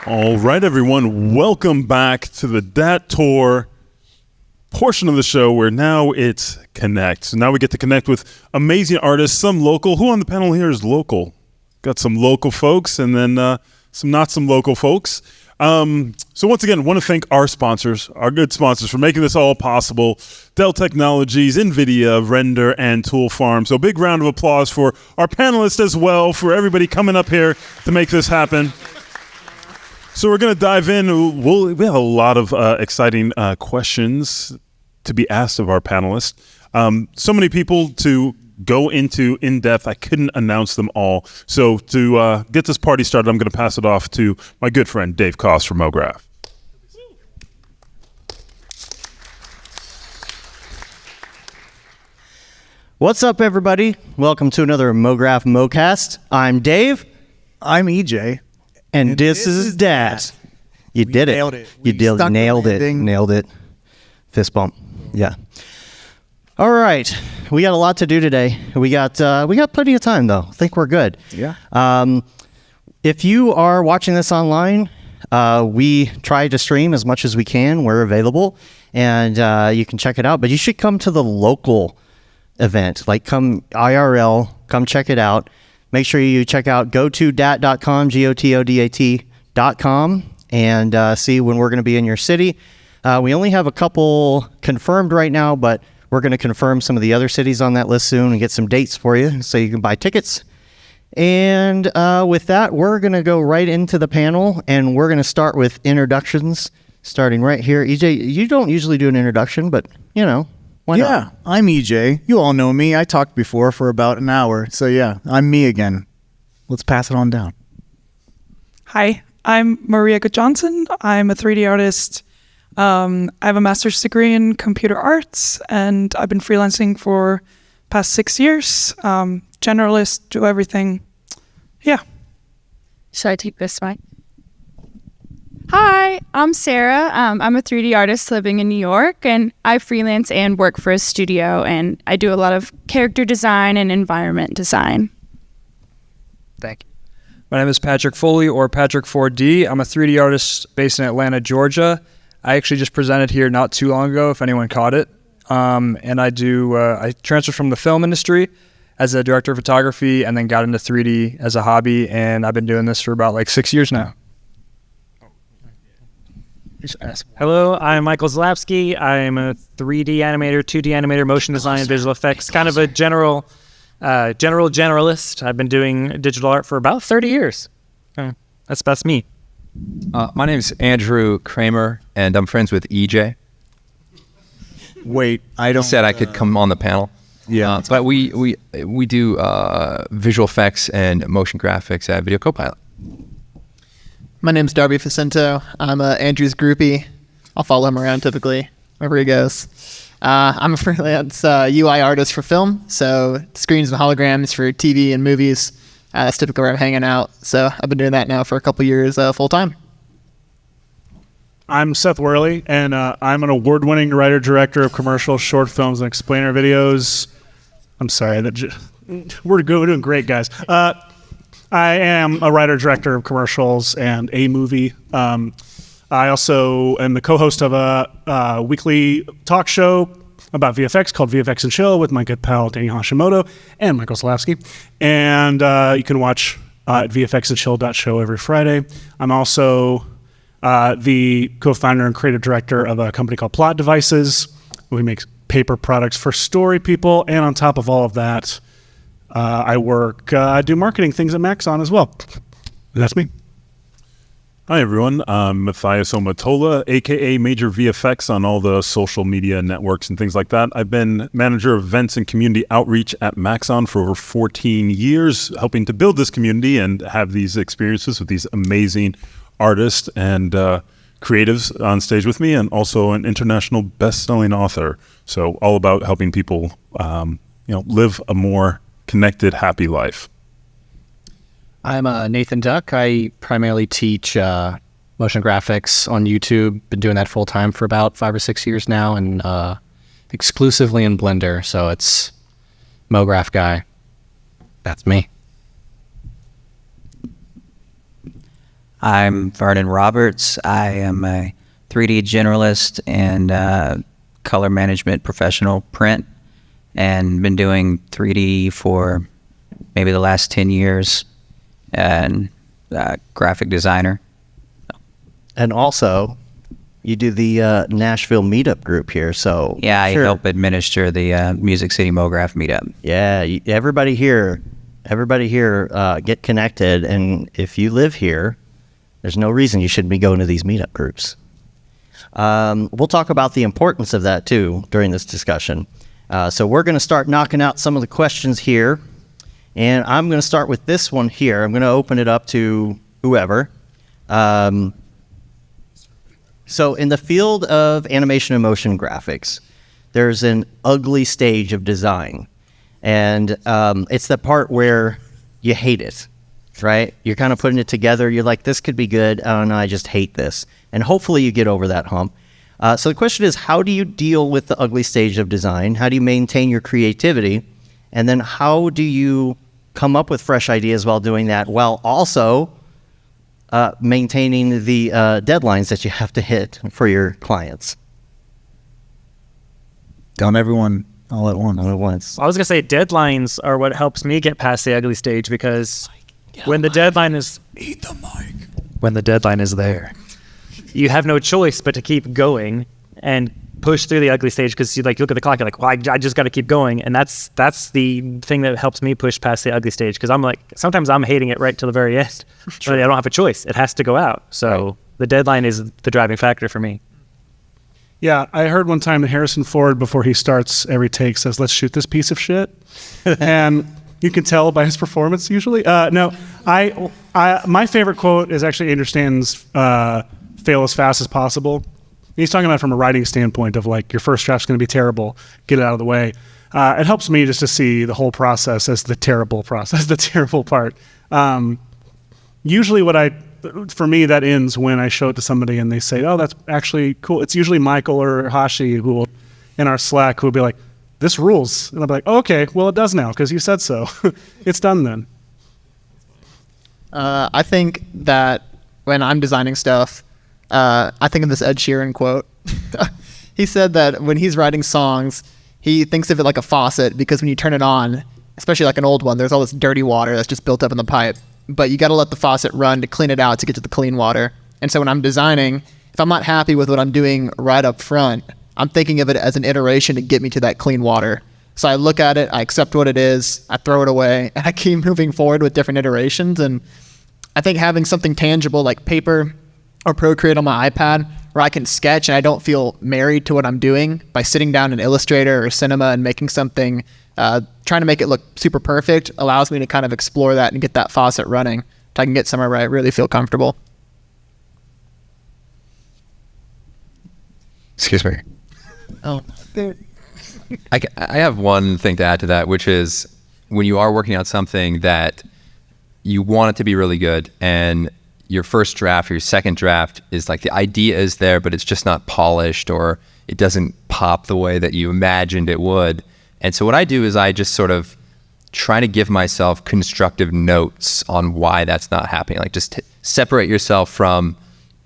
All right, everyone, welcome back to the DAT Tour portion of the show where now it's Connect. So now we get to connect with amazing artists, some local. Who on the panel here is local? Got some local folks and then some not some local folks. So once again, I want to thank our sponsors, our good sponsors, for making this all possible. Dell Technologies, NVIDIA, Render, and Tool Farm. So big round of applause for our panelists as well, for everybody coming up here to make this happen. So we're going to dive in. We have a lot of exciting questions to be asked of our panelists. So many people to go into in depth. I couldn't announce them all. So to get this party started, I'm going to pass it off to my good friend, Dave Koss from MoGraph. What's up, everybody? Welcome to another MoGraph MoCast. I'm Dave. I'm EJ. And this is DAT. You did it. Nailed it. You nailed it. Nailed it. Fist bump. Yeah. All right. We got a lot to do today. We got plenty of time, though. I think we're good. Yeah. If you are watching this online, we try to stream as much as we can. We're available, and you can check it out. But you should come to the local event. Like, come IRL. Come check it out. Make sure you check out gotodat.com, GOTODAT.com, and see when we're going to be in your city. We only have a couple confirmed right now, but we're going to confirm some of the other cities on that list soon and get some dates for you so you can buy tickets. And with that, we're going to go right into the panel, and we're going to start with introductions, starting right here. EJ, you don't usually do an introduction, but, you know, why not? Yeah, I'm EJ. You all know me. I talked before for about an hour. So yeah, I'm me again. Let's pass it on down. Hi, I'm María Guðjohnsen. I'm a 3D artist. I have a master's degree in computer arts, and I've been freelancing for past 6 years. Generalist, do everything. Yeah. Should I take this mic? Hi, I'm Sarah. I'm a 3D artist living in New York, and I freelance and work for a studio, and I do a lot of character design and environment design. Thank you. My name is Patrick Foley, or Patrick 4D. I'm a 3D artist based in Atlanta, Georgia. I actually just presented here not too long ago, if anyone caught it. And I transferred from the film industry as a director of photography and then got into 3D as a hobby, and I've been doing this for about like 6 years now. Hello, I'm Michael Zalapsky. I'm a 3D animator, 2D animator, motion design, visual effects, kind of a generalist. I've been doing digital art for about 30 years. That's me. My name's Andrew Kramer, and I'm friends with EJ. Wait, I don't... He said I could come on the panel. Yeah. But we do visual effects and motion graphics at Video Copilot. My name's Darby Facento. I'm Andrew's groupie. I'll follow him around typically, wherever he goes. I'm a freelance UI artist for film, so screens and holograms for TV and movies. That's typically where I'm hanging out. So I've been doing that now for a couple years full time. I'm Seth Worley, and I'm an award-winning writer-director of commercials, short films, and explainer videos. I'm sorry, we're doing great, guys. I am a writer-director of commercials and a movie. I also am the co-host of a weekly talk show about VFX called VFX and Chill with my good pal Danny Hashimoto and Michael Zalapsky. And you can watch at vfxandchill.show every Friday. I'm also the co-founder and creative director of a company called Plot Devices. We make paper products for story people. And on top of all of that, I do marketing things at Maxon as well. That's me. Hi, everyone. I'm Matthias Omatola, a.k.a. Major VFX on all the social media networks and things like that. I've been manager of events and community outreach at Maxon for over 14 years, helping to build this community and have these experiences with these amazing artists and creatives on stage with me, and also an international best-selling author. So all about helping people live a more connected, happy life. I'm Nathan Duck. I primarily teach motion graphics on YouTube. Been doing that full time for about 5 or 6 years now, and exclusively in Blender. So it's MoGraph guy. That's me. I'm Vernon Roberts. I am a 3D generalist and color management professional, print, and been doing 3D for maybe the last 10 years, and graphic designer. And also, you do the Nashville meetup group here, so Yeah, I help administer the Music City MoGraph meetup. Yeah, everybody here, get connected, and if you live here, there's no reason you shouldn't be going to these meetup groups. We'll talk about the importance of that too during this discussion. So we're going to start knocking out some of the questions here, and I'm going to start with this one here. I'm going to open it up to whoever. So in the field of animation and motion graphics, there's an ugly stage of design. And it's the part where you hate it, right? You're kind of putting it together. You're like, this could be good. Oh, no, I just hate this. And hopefully you get over that hump. So the question is, how do you deal with the ugly stage of design? How do you maintain your creativity? And then how do you come up with fresh ideas while doing that, while also maintaining the deadlines that you have to hit for your clients? Don't everyone all at once. All at once. I was gonna say deadlines are what helps me get past the ugly stage, because when the deadline is when the deadline is there, you have no choice but to keep going and push through the ugly stage, because you look at the clock, you're like, well, I just got to keep going, and that's the thing that helps me push past the ugly stage, because I'm like, sometimes I'm hating it right till the very end. But I don't have a choice; it has to go out. So the deadline is the driving factor for me. Yeah, I heard one time that Harrison Ford, before he starts every take, says, "Let's shoot this piece of shit," and you can tell by his performance usually. My favorite quote is actually Andrew Stanton's "Fail as fast as possible." He's talking about it from a writing standpoint of like, your first draft's going to be terrible, get it out of the way. It helps me just to see the whole process as the terrible process, the terrible part. Usually for me, that ends when I show it to somebody and they say, "Oh, that's actually cool." It's usually Michael or Hashi who will, in our Slack, who will be like, "This rules." And I'll be like, "Oh, okay, well, it does now because you said so." It's done then. I think that when I'm designing stuff, I think of this Ed Sheeran quote. He said that when he's writing songs, he thinks of it like a faucet, because when you turn it on, especially like an old one, there's all this dirty water that's just built up in the pipe. But you got to let the faucet run to clean it out to get to the clean water. And so when I'm designing, if I'm not happy with what I'm doing right up front, I'm thinking of it as an iteration to get me to that clean water. So I look at it, I accept what it is, I throw it away, and I keep moving forward with different iterations. And I think having something tangible like paper or Procreate on my iPad, where I can sketch and I don't feel married to what I'm doing by sitting down in Illustrator or Cinema and making something, trying to make it look super perfect, allows me to kind of explore that and get that faucet running. So I can get somewhere where I really feel comfortable. Excuse me. Oh, I have one thing to add to that, which is when you are working on something that you want it to be really good, and your first draft or your second draft is like, the idea is there, but it's just not polished, or it doesn't pop the way that you imagined it would. And so what I do is I just sort of try to give myself constructive notes on why that's not happening. Like, just separate yourself from,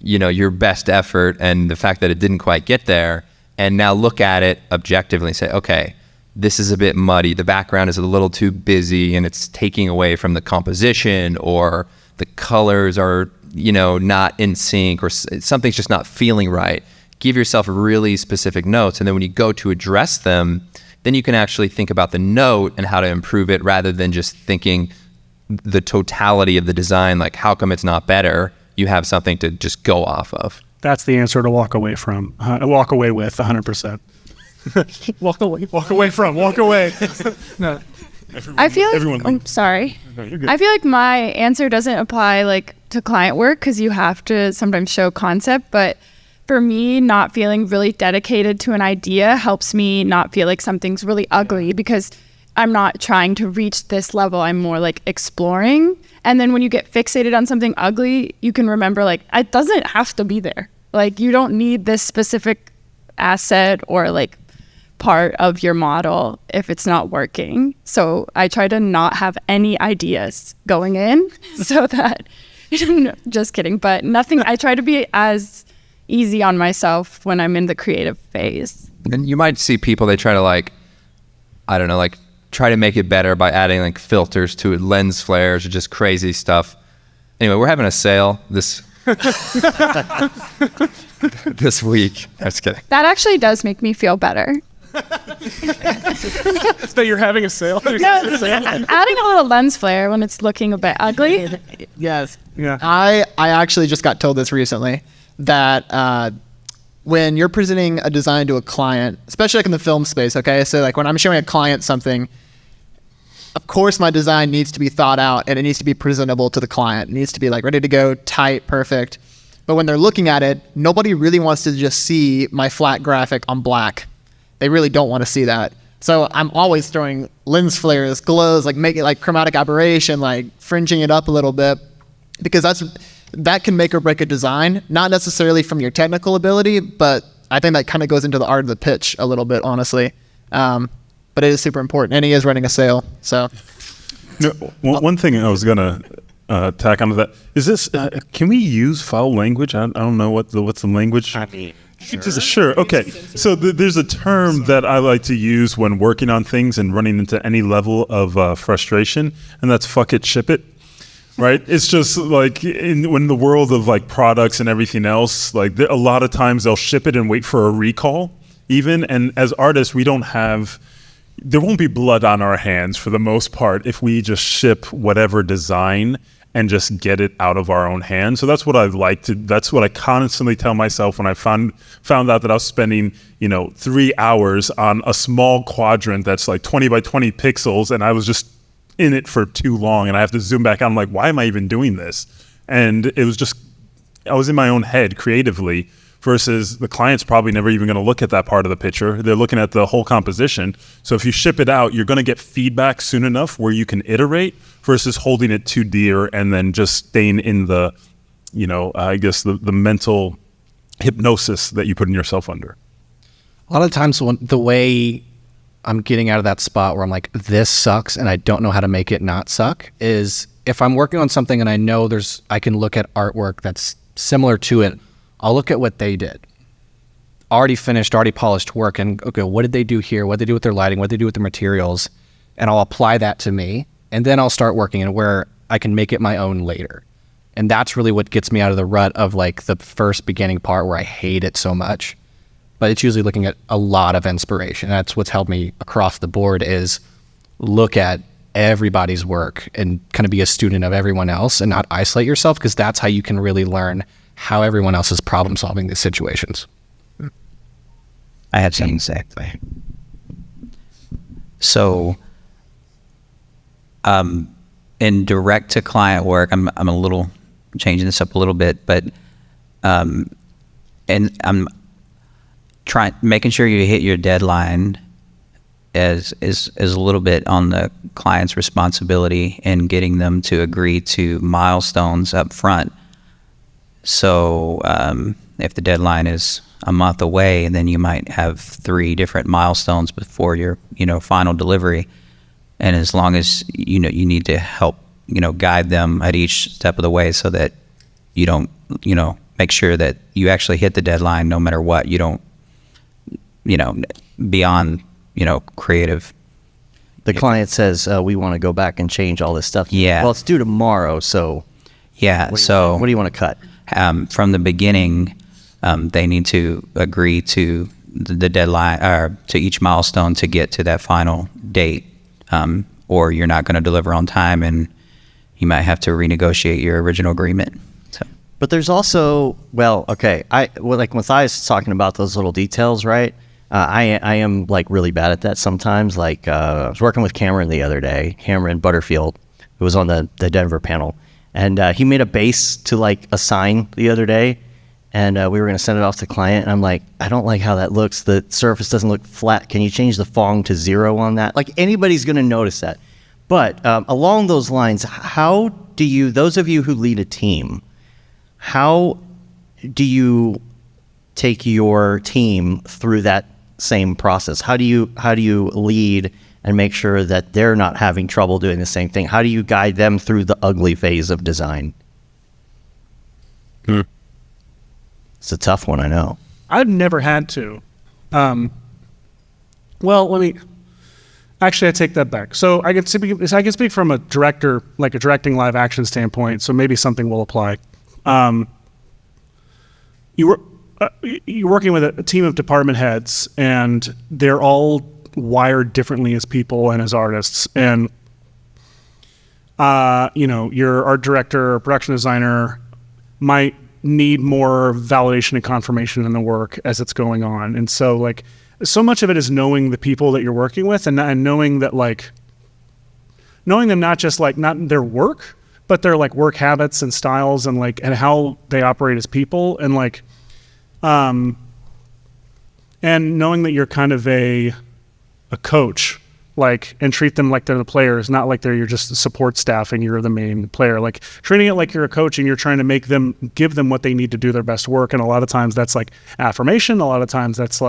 your best effort and the fact that it didn't quite get there, and now look at it objectively and say, okay, this is a bit muddy. The background is a little too busy and it's taking away from the composition, or the colors are, not in sync, or something's just not feeling right. Give yourself really specific notes. And then when you go to address them, then you can actually think about the note and how to improve it, rather than just thinking the totality of the design, like, how come it's not better? You have something to just go off of. That's the answer to walk away from. Walk away with 100%. Walk away. No. I feel like, I'm sorry. No, you're good. I feel like my answer doesn't apply to client work, because you have to sometimes show concept. But for me, not feeling really dedicated to an idea helps me not feel like something's really ugly, because I'm not trying to reach this level. I'm more like exploring. And then when you get fixated on something ugly, you can remember, like, it doesn't have to be there. Like, you don't need this specific asset or like part of your model if it's not working. So I try to not have any ideas going in so that Just kidding. But nothing, I try to be as easy on myself when I'm in the creative phase. And you might see people, they try to like, I don't know, like try to make it better by adding like filters to it, lens flares, or just crazy stuff. Anyway, we're having a sale this this week. I'm just kidding. That actually does make me feel better. That you're having a sale. No, adding a little lens flare when it's looking a bit ugly. Yes. Yeah. I actually just got told this recently that when you're presenting a design to a client, especially like in the film space, okay? So like when I'm showing a client something, of course my design needs to be thought out and it needs to be presentable to the client. It needs to be like ready to go, tight, perfect. But when they're looking at it, nobody really wants to just see my flat graphic on black. They really don't want to see that. So I'm always throwing lens flares, glows, like making like chromatic aberration, like fringing it up a little bit, because that can make or break a design, not necessarily from your technical ability, but I think that kind of goes into the art of the pitch a little bit, honestly. But it is super important, and he is running a sale, so. No, one thing I was gonna tack onto that is this: can we use foul language? I don't know what's the language. I mean, sure. Okay. So there's a term that I like to use when working on things and running into any level of frustration, and that's "fuck it, ship it." Right? It's just like when the world of like products and everything else, like a lot of times they'll ship it and wait for a recall even. And as artists, there won't be blood on our hands for the most part if we just ship whatever design and just get it out of our own hands. So that's what that's what I constantly tell myself when I found out that I was spending, 3 hours on a small quadrant that's like 20 by 20 pixels, and I was just in it for too long, and I have to zoom back out. I'm like, why am I even doing this? And it was just, I was in my own head creatively, versus the client's probably never even going to look at that part of the picture. They're looking at the whole composition. So if you ship it out, you're going to get feedback soon enough where you can iterate, versus holding it too dear and then just staying in the, I guess the mental hypnosis that you put in yourself under. A lot of times the way I'm getting out of that spot where I'm like, this sucks and I don't know how to make it not suck, is if I'm working on something and I know I can look at artwork that's similar to it, I'll look at what they did. Already finished, already polished work, and okay, what did they do here? What did they do with their lighting? What did they do with their materials? And I'll apply that to me, and then I'll start working and where I can make it my own later. And that's really what gets me out of the rut of like the first beginning part where I hate it so much. But it's usually looking at a lot of inspiration. That's what's helped me across the board, is look at everybody's work and kind of be a student of everyone else and not isolate yourself, because that's how you can really learn how everyone else is problem solving these situations. I had something to say. So, in direct to client work, I'm a little changing this up a little bit, but and I'm making sure you hit your deadline is a little bit on the client's responsibility in getting them to agree to milestones up front. So if the deadline is a month away, then you might have 3 different milestones before your final delivery. And as long as you need to help guide them at each step of the way, so that you don't make sure that you actually hit the deadline no matter what. You don't beyond creative. The client says we want to go back and change all this stuff. Yeah. Well, it's due tomorrow, so yeah. What do you want to cut? From the beginning, they need to agree to the deadline or to each milestone to get to that final date, or you're not going to deliver on time, and you might have to renegotiate your original agreement. So. But there's also, like Matthias talking about those little details, right? I am like really bad at that sometimes. Like I was working with Cameron the other day, Cameron Butterfield, who was on the Denver panel. And he made a base to like a sign the other day, and we were going to send it off to the client. And I'm like, I don't like how that looks. The surface doesn't look flat. Can you change the Fong to 0 on that? Like anybody's going to notice that. But along those lines, how do you, those of you who lead a team, how do you take your team through that same process? How do you lead and make sure that they're not having trouble doing the same thing? How do you guide them through the ugly phase of design? It's a tough one, I know. I've never had to. Actually, I take that back. So I can speak from a director, like a directing live action standpoint. So maybe something will apply. You're working with a team of department heads, and they're all wired differently as people and as artists. And your art director or production designer might need more validation and confirmation in the work as it's going on. And so so much of it is knowing the people that you're working with and knowing that knowing them not just not their work, but their work habits and styles and and how they operate as people and and knowing that you're kind of a coach, and treat them like they're the players, not like you're just support staff and you're the main player. Treating it like you're a coach and you're trying to give them what they need to do their best work. And a lot of times that's affirmation. A lot of times that's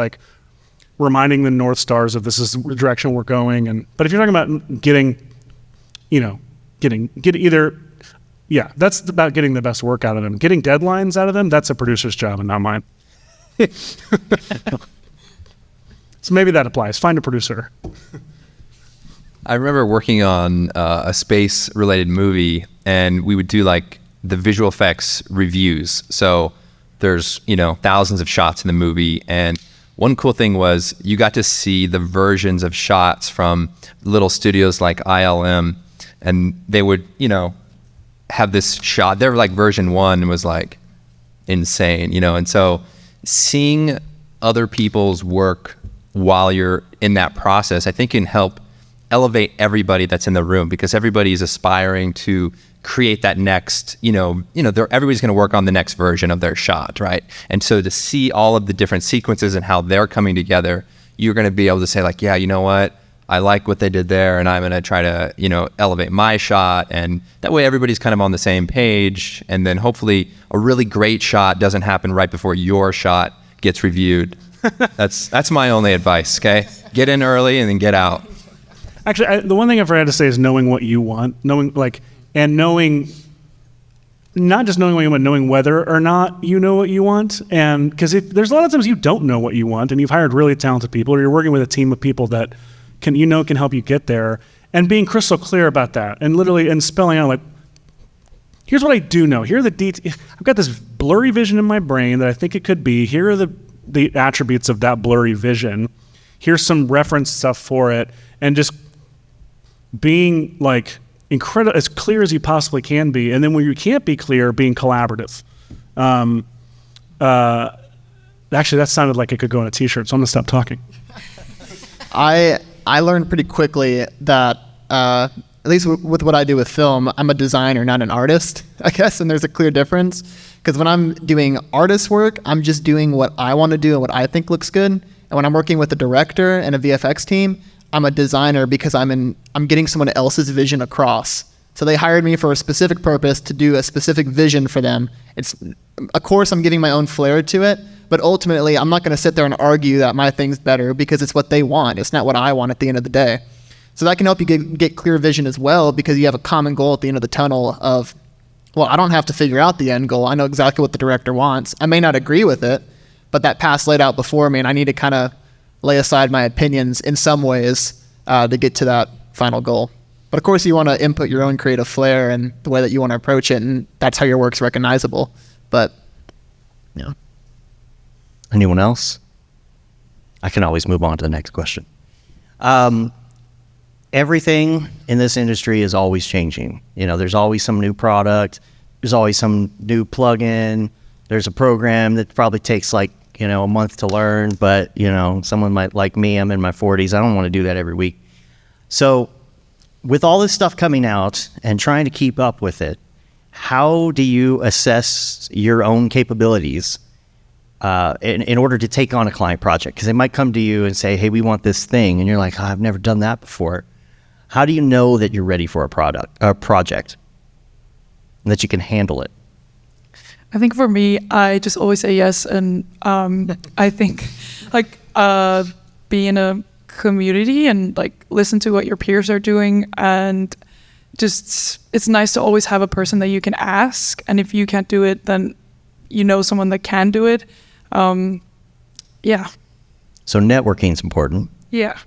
reminding the North Stars of this is the direction we're going. But if you're talking about that's about getting the best work out of them. Getting deadlines out of them, that's a producer's job and not mine. So maybe that applies. Find a producer. I remember working on a space-related movie, and we would do the visual effects reviews. So there's thousands of shots in the movie, and one cool thing was you got to see the versions of shots from little studios like ILM, and they would have this shot. Their version 1 was insane, and so seeing other people's work while you're in that process, I think can help elevate everybody that's in the room, because everybody is aspiring to create that next, everybody's going to work on the next version of their shot, right? And so to see all of the different sequences and how they're coming together, you're going to be able to say yeah, you know what? I like what they did there, and I'm going to try to, elevate my shot. And that way everybody's kind of on the same page. And then hopefully a really great shot doesn't happen right before your shot gets reviewed. That's my only advice, okay? Get in early and then get out. Actually, the one thing I forgot to say is knowing what you want, knowing not just knowing what you want, knowing whether or not you know what you want. And because there's a lot of times you don't know what you want, and you've hired really talented people, or you're working with a team of people that can help you get there, and being crystal clear about that, and literally and spelling out here's what I do know. Here are the details. I've got this blurry vision in my brain that I think it could be. Here are the attributes of that blurry vision. Here's some reference stuff for it, and just being incredible, as clear as you possibly can be. And then when you can't be clear, being collaborative. Actually, that sounded like it could go on a t-shirt, so I'm gonna stop talking. I learned pretty quickly that, at least with what I do with film, I'm a designer, not an artist, I guess, and there's a clear difference. Because when I'm doing artist work, I'm just doing what I want to do and what I think looks good. And when I'm working with a director and a VFX team, I'm a designer because I'm getting someone else's vision across. So they hired me for a specific purpose to do a specific vision for them. Of course, I'm giving my own flair to it, but ultimately, I'm not going to sit there and argue that my thing's better because it's what they want. It's not what I want at the end of the day. So that can help you get clear vision as well, because you have a common goal at the end of the tunnel of, well, I don't have to figure out the end goal. I know exactly what the director wants. I may not agree with it, but that path's laid out before me, and I need to kind of lay aside my opinions in some ways to get to that final goal. But of course, you want to input your own creative flair and the way that you want to approach it, and that's how your work's recognizable. But, Anyone else? I can always move on to the next question. Everything in this industry is always changing. There's always some new product. There's always some new plugin. There's a program that probably takes a month to learn, but someone might like me, I'm in my 40s. I don't want to do that every week. So with all this stuff coming out and trying to keep up with it, how do you assess your own capabilities in order to take on a client project? Because they might come to you and say, hey, we want this thing. And you're like, oh, I've never done that before. How do you know that you're ready for a project and that you can handle it? I think for me, I just always say yes. And I think be in a community and listen to what your peers are doing. And just, it's nice to always have a person that you can ask. And if you can't do it, then you know someone that can do it. Yeah. So networking's important. Yeah.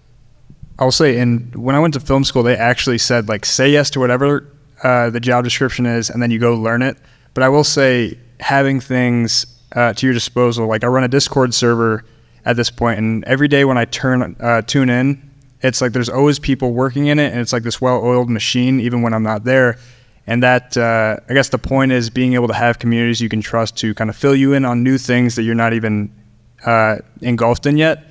I'll say, when I went to film school, they actually said, like, say yes to whatever the job description is, and then you go learn it. But I will say, having things to your disposal, like I run a Discord server at this point, and every day when I tune in, it's like there's always people working in it, and it's like this well-oiled machine, even when I'm not there. And that, I guess the point is being able to have communities you can trust to kind of fill you in on new things that you're not even engulfed in yet.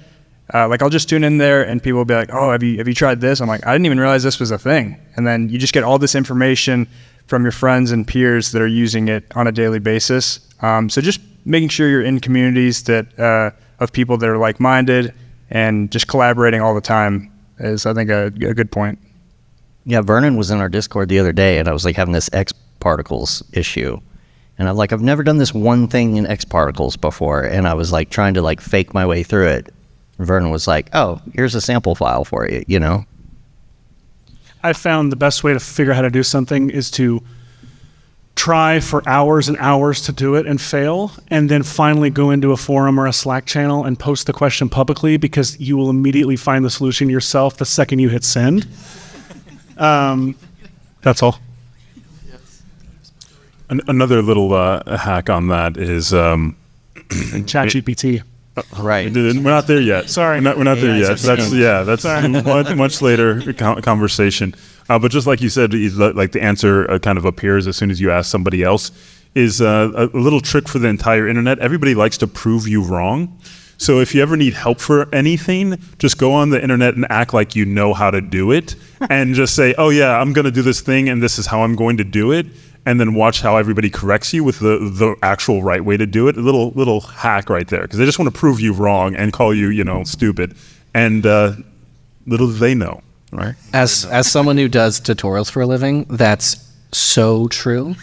Like I'll just tune in there and people will be like, oh, have you tried this? I'm like, I didn't even realize this was a thing. And then you just get all this information from your friends and peers that are using it on a daily basis. So just making sure you're in communities that of people that are like-minded and just collaborating all the time is, I think, a good point. Yeah, Vernon was in our Discord the other day, and I was like having this X particles issue. And I'm like, I've never done this one thing in X particles before. And I was like trying to like fake my way through it. And Vernon was like, oh, here's a sample file for you, you know? I found the best way to figure out how to do something is to try for hours and hours to do it and fail, and then finally go into a forum or a Slack channel and post the question publicly, because you will immediately find the solution yourself the second you hit send. That's all. Another little hack on that is ChatGPT. Right. We're not there yet. Sorry. We're not there yet. That's much later conversation. But just like you said, like the answer kind of appears as soon as you ask somebody else, is a little trick for the entire internet. Everybody likes to prove you wrong. So if you ever need help for anything, just go on the internet and act like you know how to do it, and just say, oh yeah, I'm going to do this thing and this is how I'm going to do it. And then watch how everybody corrects you with the actual right way to do it. A little hack right there, because they just want to prove you wrong and call you, stupid. And little do they know, right? As someone who does tutorials for a living, that's so true.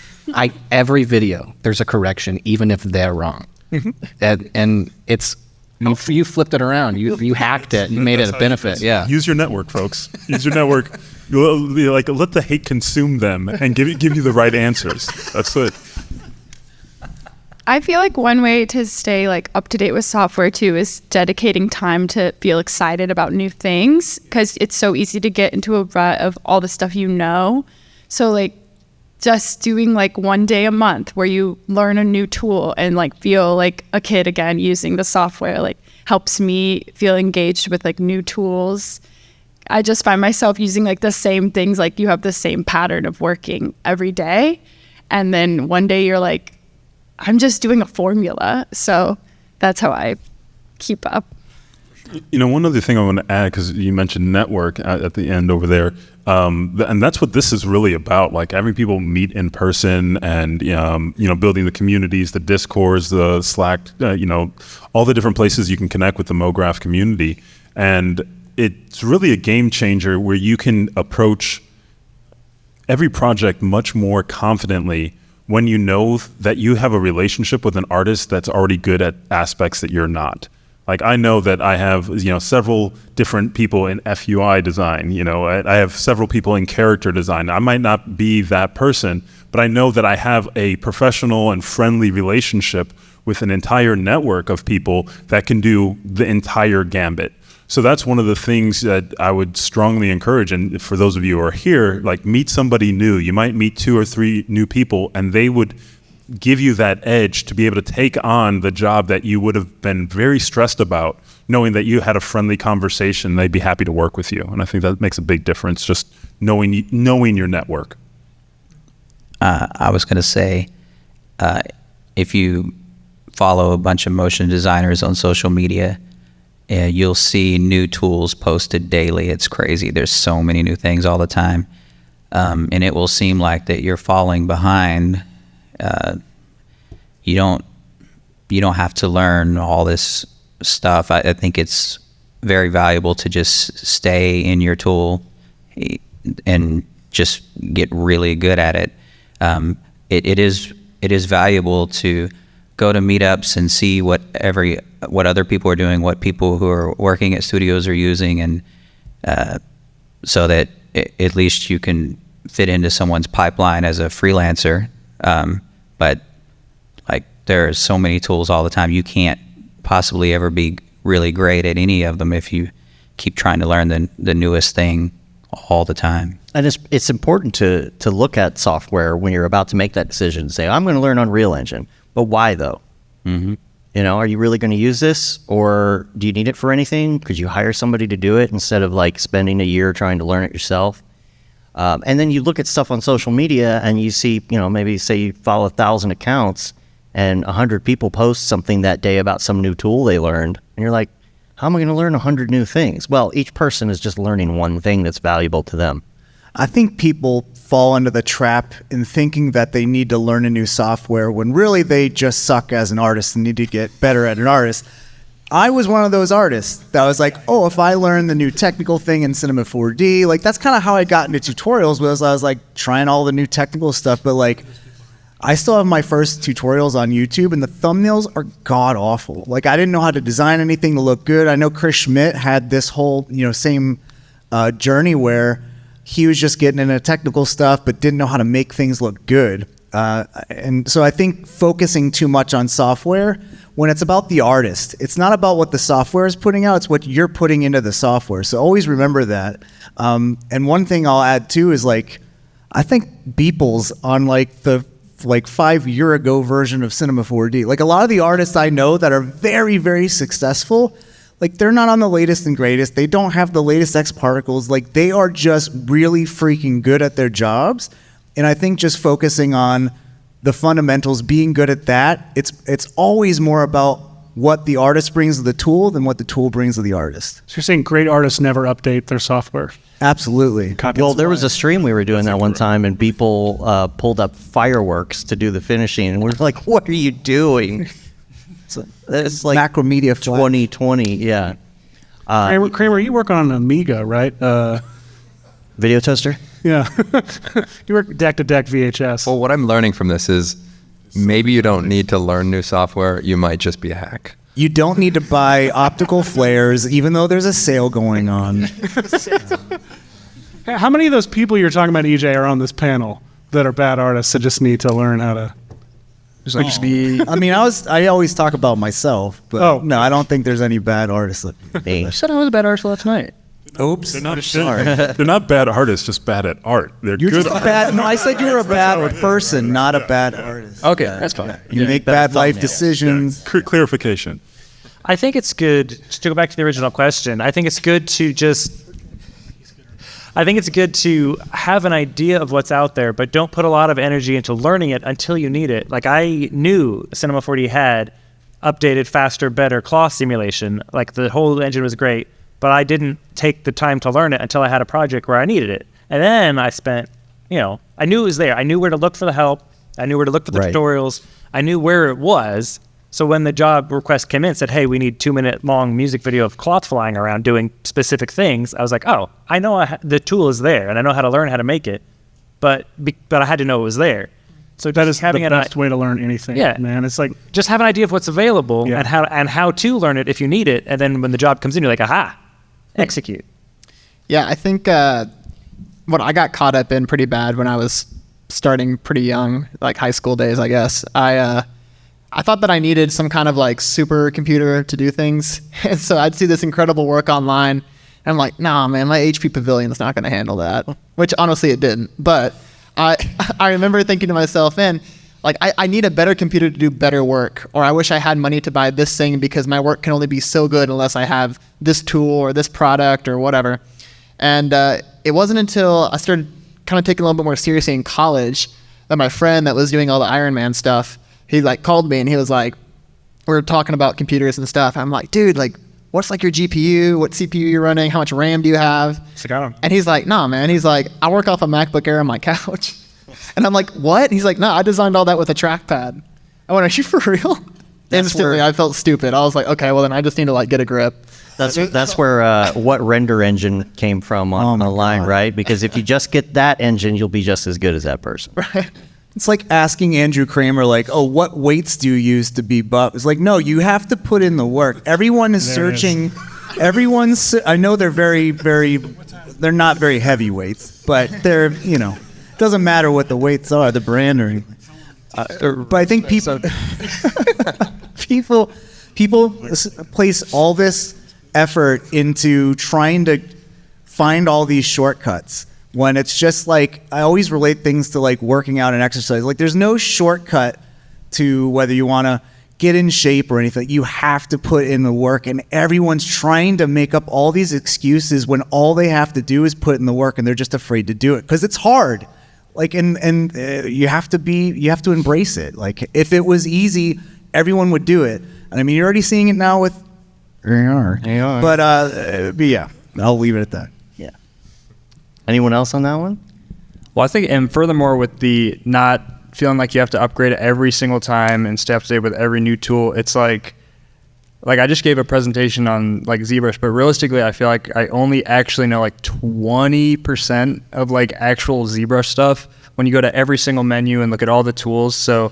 Every video, there's a correction, even if they're wrong. And it's, you flipped it around. You hacked it. You made it a benefit. Yeah. Use your network, folks. Use your network. Like, let the hate consume them and give you the right answers. That's it. I feel like one way to stay like up to date with software too is dedicating time to feel excited about new things, because it's so easy to get into a rut of all the stuff you know. So like just doing like one day a month where you learn a new tool and like feel like a kid again using the software, like helps me feel engaged with like new tools. I just find myself using like the same things, like you have the same pattern of working every day. And then one day you're like, I'm just doing a formula. So that's how I keep up. One other thing I want to add, because you mentioned network at the end over there, and that's what this is really about. Like having people meet in person, and building the communities, the Discords, the Slack, all the different places you can connect with the MoGraph community. And it's really a game changer where you can approach every project much more confidently when you know that you have a relationship with an artist that's already good at aspects that you're not. Like I know that I have, several different people in FUI design. I have several people in character design. I might not be that person, but I know that I have a professional and friendly relationship with an entire network of people that can do the entire gambit. So that's one of the things that I would strongly encourage. And for those of you who are here, like meet somebody new. You might meet 2 or 3 new people, and they would give you that edge to be able to take on the job that you would have been very stressed about, knowing that you had a friendly conversation. They'd be happy to work with you. And I think that makes a big difference, just knowing your network. I was going to say, if you follow a bunch of motion designers on social media, you'll see new tools posted daily. It's crazy. There's so many new things all the time. And it will seem like that you're falling behind. You don't have to learn all this stuff. I think it's very valuable to just stay in your tool and just get really good at it. It is valuable to go to meetups and see what other people are doing, what people who are working at studios are using, and so that at least you can fit into someone's pipeline as a freelancer. But like there are so many tools all the time. You can't possibly ever be really great at any of them if you keep trying to learn the newest thing all the time. And it's important to look at software when you're about to make that decision and say, I'm going to learn Unreal Engine. But why, though? Mm-hmm. You know, are you really going to use this, or do you need it for anything? Could you hire somebody to do it instead of like spending a year trying to learn it yourself? And then you look at stuff on social media and you see, you know, maybe say you follow 1,000 accounts and 100 people post something that day about some new tool they learned. And you're like, how am I going to learn 100 new things? Well, each person is just learning one thing that's valuable to them. I think people fall into the trap in thinking that they need to learn a new software when really they just suck as an artist and need to get better at an artist. I was one of those artists that was like, oh, if I learn the new technical thing in Cinema 4D, like that's kind of how I got into tutorials, was I was like trying all the new technical stuff, but like I still have my first tutorials on YouTube and the thumbnails are god awful. Like I didn't know how to design anything to look good. I know Chris Schmidt had this whole, same journey where he was just getting into technical stuff but didn't know how to make things look good. And so I think focusing too much on software when it's about the artist, it's not about what the software is putting out, it's what you're putting into the software. So always remember that. And one thing I'll add too is like, I think Beeple's on like the 5 year ago version of Cinema 4D. Like a lot of the artists I know that are very, very successful, like they're not on the latest and greatest. They don't have the latest X particles. Like they are just really freaking good at their jobs. And I think just focusing on the fundamentals, being good at that, it's always more about what the artist brings to the tool than what the tool brings to the artist. So you're saying great artists never update their software? Absolutely. Well, there was a stream we were doing that one time, and people pulled up fireworks to do the finishing, and we're like, "What are you doing?" It's like Macromedia 2020, yeah. Kramer, you work on an Amiga, right? Video toaster? Yeah. You work deck to deck VHS. Well, what I'm learning from this is maybe you don't need to learn new software. You might just be a hack. You don't need to buy optical flares, even though there's a sale going on. How many of those people you're talking about, EJ, are on this panel that are bad artists that just need to learn how to just be? I mean, I always talk about myself, but no, I don't think there's any bad artists. I said I was a bad artist last night. Oops. They're not sorry. They're not bad artists, just bad at art. They're You're good. just bad. No, I said you're a bad person, not a bad artist. Okay, that's fine. You make bad life decisions. Clarification. I think it's good, just to go back to the original question, I think it's good to have an idea of what's out there, but don't put a lot of energy into learning it until you need it. Like I knew Cinema 4D had updated, faster, better cloth simulation. Like the whole engine was great, but I didn't take the time to learn it until I had a project where I needed it. And then I spent, I knew it was there. I knew where to look for the help. I knew where to look for the tutorials. I knew where it was. So when the job request came in and said, hey, we need 2-minute long music video of cloth flying around doing specific things, I was like, oh, I know the tool is there and I know how to learn how to make it, but I had to know it was there. So that is the best way to learn anything, man. It's like just have an idea of what's available and how to learn it if you need it. And then when the job comes in, you're like, aha, execute. Yeah, I think what I got caught up in pretty bad when I was starting pretty young, like high school days, I guess. I thought that I needed some kind of like super computer to do things. And so I'd see this incredible work online. And I'm like, nah, man, my HP Pavilion's not going to handle that. Which honestly it didn't. But I remember thinking to myself, man, like I need a better computer to do better work. Or I wish I had money to buy this thing because my work can only be so good unless I have this tool or this product or whatever. And it wasn't until I started kind of taking a little bit more seriously in college that my friend that was doing all the Iron Man stuff, he like called me and he was like, we were talking about computers and stuff. I'm like, dude, like, what's like your GPU? What CPU you're running? How much RAM do you have? And he's like, nah, man. He's like, I work off a MacBook Air on my couch. And I'm like, what? And he's like, no, I designed all that with a trackpad. I went, are you for real? Instantly, I felt stupid. I was like, okay, well then I just need to like get a grip. That's where what render engine came from on the line, right? Because if you just get that engine, you'll be just as good as that person. Right. It's like asking Andrew Kramer, like, oh, what weights do you use to be buff? It's like, no, you have to put in the work. Everyone is searching. I know they're they're not very heavy weights, but they're, it doesn't matter what the weights are, the brand or anything. But I think people place all this effort into trying to find all these shortcuts when it's just like, I always relate things to like working out and exercise. Like there's no shortcut to whether you want to get in shape or anything. You have to put in the work, and everyone's trying to make up all these excuses when all they have to do is put in the work, and they're just afraid to do it because it's hard. Like, and you have to embrace it. Like if it was easy, everyone would do it. And I mean, you're already seeing it now with AR. But yeah, I'll leave it at that. Yeah. Anyone else on that one? Well, I think, and furthermore, with the not feeling like you have to upgrade it every single time and stay up to date with every new tool, it's like I just gave a presentation on like ZBrush, but realistically, I feel like I only actually know like 20% of like actual ZBrush stuff when you go to every single menu and look at all the tools. So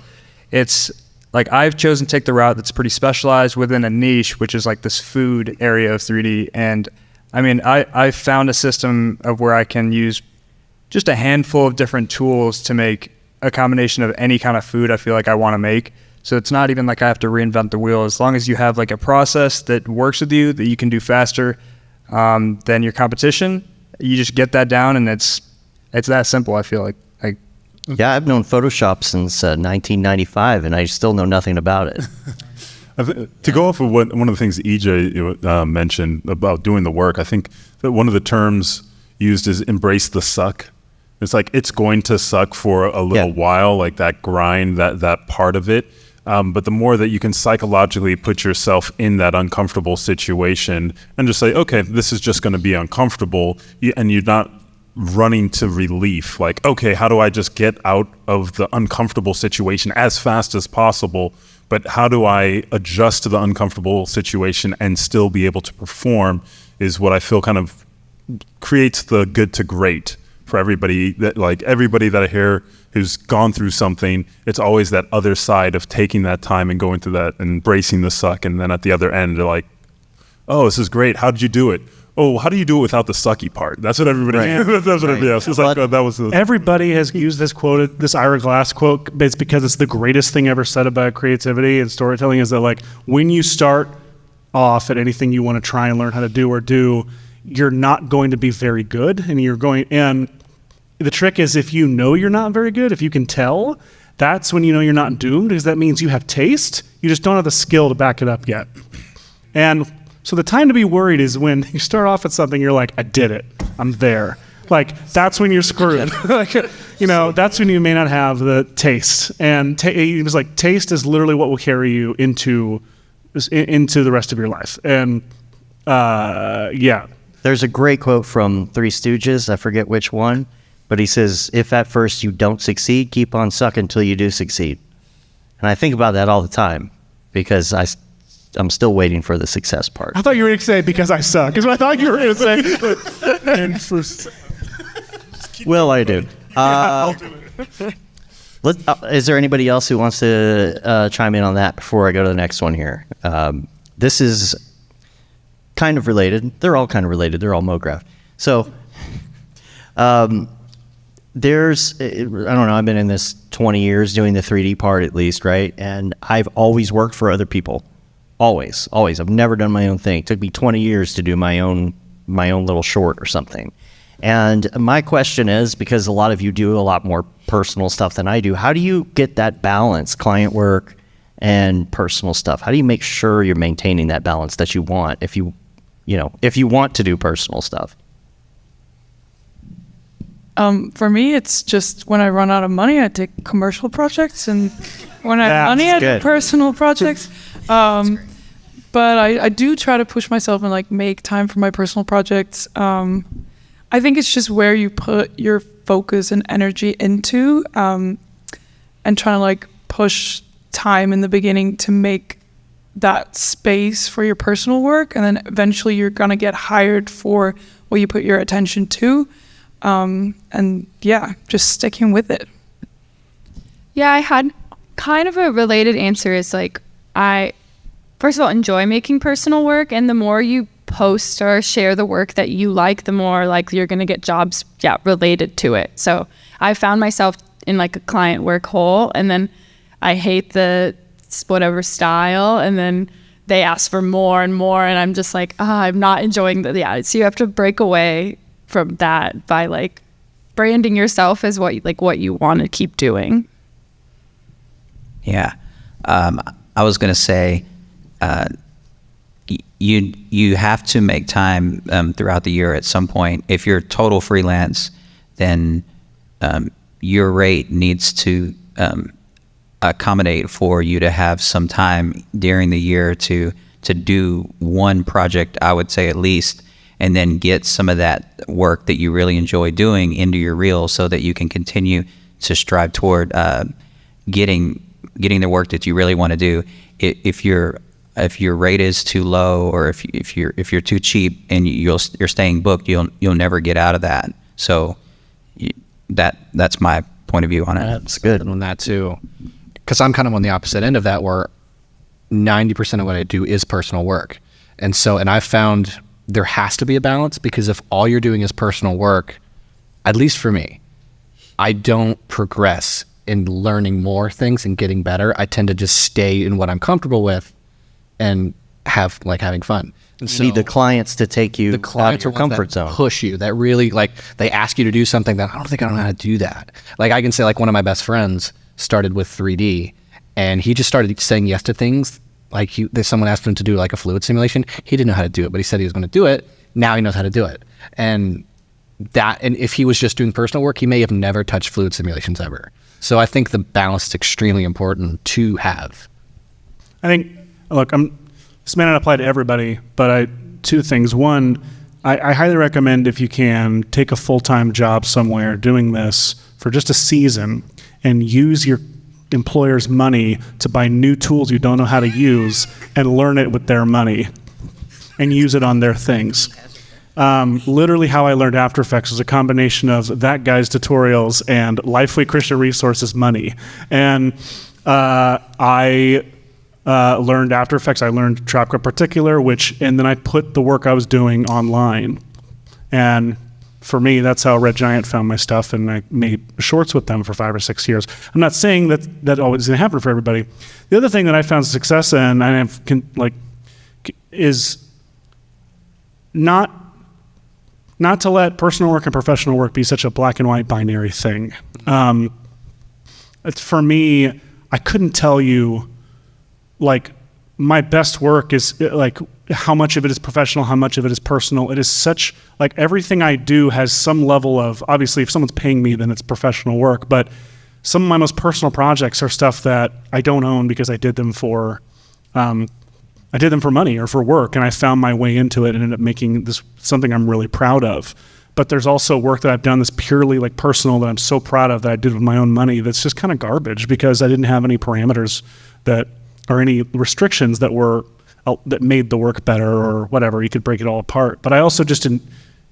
it's like I've chosen to take the route that's pretty specialized within a niche, which is like this food area of 3D. And I mean, I found a system of where I can use just a handful of different tools to make a combination of any kind of food I feel like I want to make. So it's not even like I have to reinvent the wheel. As long as you have like a process that works with you, that you can do faster than your competition, you just get that down, and it's that simple, I feel like. Yeah, I've known Photoshop since 1995, and I still know nothing about it. To go off of one of the things that EJ mentioned about doing the work, I think that one of the terms used is embrace the suck. It's like it's going to suck for a little while, like that grind, that part of it. But the more that you can psychologically put yourself in that uncomfortable situation and just say, okay, this is just going to be uncomfortable, and you're not running to relief. Like, okay, how do I just get out of the uncomfortable situation as fast as possible? But how do I adjust to the uncomfortable situation and still be able to perform is what I feel kind of creates the good to great for everybody. That like everybody that I hear who's gone through something, it's always that other side of taking that time and going through that and embracing the suck. And then at the other end, they're like, oh, this is great. How did you do it? Oh, how do you do it without the sucky part? That's what everybody. That's what everybody else. It's like that was. Everybody has used this Ira Glass quote. It's because it's the greatest thing ever said about creativity and storytelling. Is that like when you start off at anything you want to try and learn how to do, you're not going to be very good, and the trick is if you know you're not very good, if you can tell, that's when you know you're not doomed, because that means you have taste. You just don't have the skill to back it up yet. And so the time to be worried is when you start off at something, you're like, I did it. I'm there. Like, that's when you're screwed. That's when you may not have the taste. And it was like, taste is literally what will carry you into the rest of your life. And yeah. There's a great quote from Three Stooges. I forget which one, but he says, if at first you don't succeed, keep on sucking until you do succeed. And I think about that all the time because I'm still waiting for the success part. I thought you were going to say because I suck. Is what I thought you were going to say. Will I do? I'll do it. Is there anybody else who wants to chime in on that before I go to the next one here? This is kind of related. They're all kind of related. They're all MoGraph. So I don't know, I've been in this 20 years doing the 3D part at least, right? And I've always worked for other people. Always. I've never done my own thing. It took me 20 years to do my own little short or something. And my question is, because a lot of you do a lot more personal stuff than I do, how do you get that balance, client work and personal stuff? How do you make sure you're maintaining that balance that you want if you want to do personal stuff? For me, it's just when I run out of money, I take commercial projects, and when I have money, I do personal projects. But I do try to push myself and like make time for my personal projects. I think it's just where you put your focus and energy into, and trying to like push time in the beginning to make that space for your personal work, and then eventually you're gonna get hired for what you put your attention to. And yeah, just sticking with it. Yeah, I had kind of a related answer. Is like, I first of all enjoy making personal work, and the more you post or share the work that you like, the more likely you're going to get jobs related to it. So I found myself in like a client work hole, and then I hate the whatever style, and then they ask for more and more, and I'm just like, I'm not enjoying so you have to break away from that by like branding yourself as what you want to keep doing. Yeah. I was going to say, you have to make time throughout the year at some point. If you're total freelance, then your rate needs to accommodate for you to have some time during the year to do one project, I would say at least, and then get some of that work that you really enjoy doing into your reel so that you can continue to strive toward getting the work that you really want to do. If your rate is too low, or if you're too cheap and you're staying booked, you'll never get out of that. So that's my point of view on it. That's good on that too, because I'm kind of on the opposite end of that, where 90% of what I do is personal work, and I've found there has to be a balance, because if all you're doing is personal work, at least for me, I don't progress in learning more things and getting better. I tend to just stay in what I'm comfortable with and having fun. And You need the clients to take you out of your comfort zone. Push you, that really, like, they ask you to do something that I don't think I know how to do that. Like, I can say, like, one of my best friends started with 3D, and he just started saying yes to things. Like, someone asked him to do like a fluid simulation. He didn't know how to do it, but he said he was going to do it. Now he knows how to do it. And if he was just doing personal work, he may have never touched fluid simulations ever. So I think the balance is extremely important to have. I think, look, this may not apply to everybody, but two things. One, I highly recommend, if you can, take a full-time job somewhere doing this for just a season and use your employer's money to buy new tools you don't know how to use and learn it with their money and use it on their things. Literally how I learned After Effects was a combination of that guy's tutorials and Lifeway Christian Resources money. And I learned After Effects. I learned Trapcut Particular, and then I put the work I was doing online. And for me, that's how Red Giant found my stuff, and I made shorts with them for 5 or 6 years. I'm not saying that always going to happen for everybody. The other thing that I found success in, is not to let personal work and professional work be such a black and white binary thing. For me, I couldn't tell you, like, my best work is like how much of it is professional, how much of it is personal. It is such, like, everything I do has some level of, obviously if someone's paying me, then it's professional work, but some of my most personal projects are stuff that I don't own because I did them for money or for work, and I found my way into it and ended up making this something I'm really proud of. But there's also work that I've done that's purely like personal that I'm so proud of that I did with my own money that's just kind of garbage because I didn't have any parameters or any restrictions that made the work better or whatever. You could break it all apart. But I also just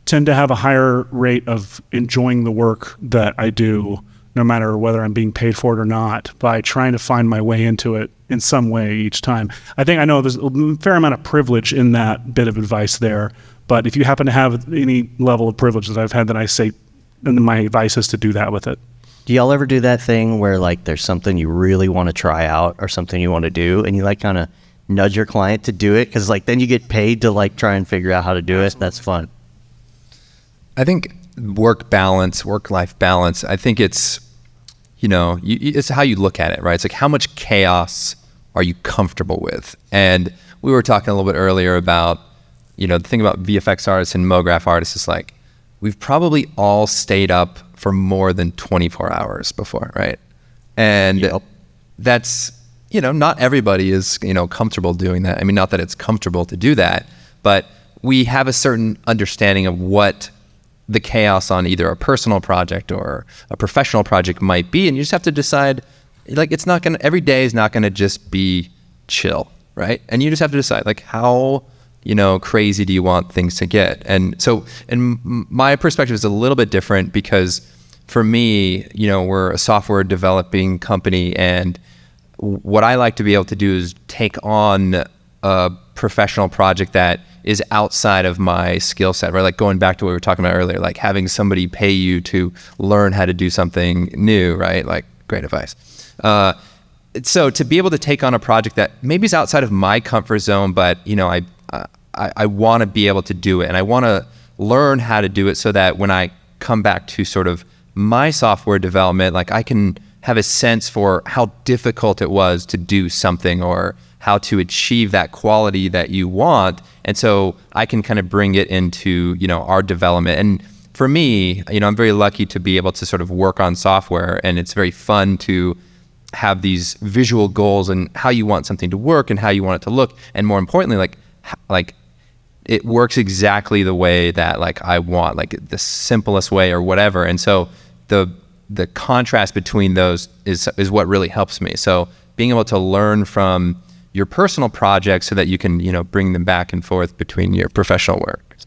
tend to have a higher rate of enjoying the work that I do, no matter whether I'm being paid for it or not, by trying to find my way into it in some way each time. I know there's a fair amount of privilege in that bit of advice there, but if you happen to have any level of privilege that I've had, then I say, and my advice is to do that with it. Do y'all ever do that thing where, like, there's something you really want to try out or something you want to do, and you, like, kind of nudge your client to do it? Because, like, then you get paid to, like, try and figure out how to do it. That's fun. I think work-life balance, I think it's, it's how you look at it, right? It's like, how much chaos are you comfortable with? And we were talking a little bit earlier about, the thing about VFX artists and MoGraph artists is, like, we've probably all stayed up for more than 24 hours before, right? And that's, not everybody is, comfortable doing that. I mean, not that it's comfortable to do that, but we have a certain understanding of what the chaos on either a personal project or a professional project might be. And you just have to decide, like, every day is not going to just be chill, right? And you just have to decide, like, how, crazy do you want things to get? And so, and my perspective is a little bit different because for me, we're a software developing company, and what I like to be able to do is take on a professional project that is outside of my skill set, right? Like, going back to what we were talking about earlier, like having somebody pay you to learn how to do something new, right? Like, great advice. so to be able to take on a project that maybe is outside of my comfort zone, but I want to be able to do it, and I want to learn how to do it so that when I come back to sort of my software development, like I can have a sense for how difficult it was to do something or how to achieve that quality that you want. And so I can kind of bring it into, our development. And for me, I'm very lucky to be able to sort of work on software, and it's very fun to have these visual goals and how you want something to work and how you want it to look. And more importantly, like it works exactly the way that like I want, like the simplest way or whatever. And so the contrast between those is what really helps me. So being able to learn from your personal projects so that you can, bring them back and forth between your professional work.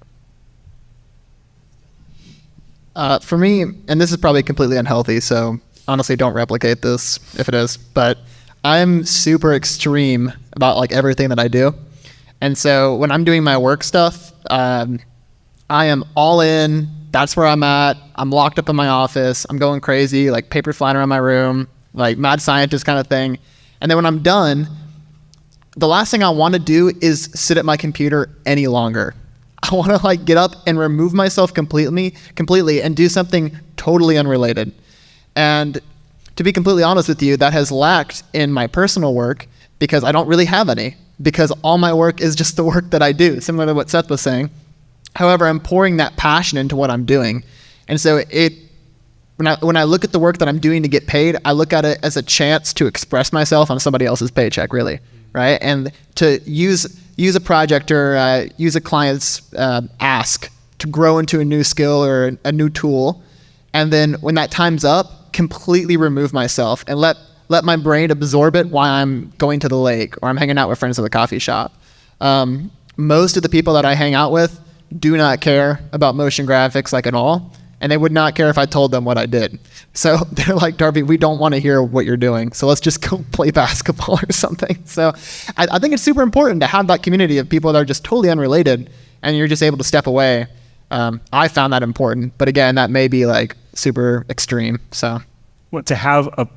For me, and this is probably completely unhealthy, so honestly don't replicate this if it is, but I'm super extreme about like everything that I do. And so when I'm doing my work stuff, I am all in. That's where I'm at. I'm locked up in my office. I'm going crazy, like paper flying around my room, like mad scientist kind of thing. And then when I'm done, the last thing I want to do is sit at my computer any longer. I want to like get up and remove myself completely and do something totally unrelated. And to be completely honest with you, that has lacked in my personal work because I don't really have any, because all my work is just the work that I do, similar to what Seth was saying. However, I'm pouring that passion into what I'm doing. And so when I look at the work that I'm doing to get paid, I look at it as a chance to express myself on somebody else's paycheck, really, right? And to use a project or use a client's ask to grow into a new skill or a new tool. And then when that time's up, completely remove myself and let my brain absorb it while I'm going to the lake or I'm hanging out with friends at the coffee shop. Most of the people that I hang out with do not care about motion graphics like at all, and they would not care if I told them what I did. So they're like, Darby, we don't want to hear what you're doing, so let's just go play basketball or something. So I think it's super important to have that community of people that are just totally unrelated, and you're just able to step away. I found that important, but again, that may be like super extreme. So what, to have a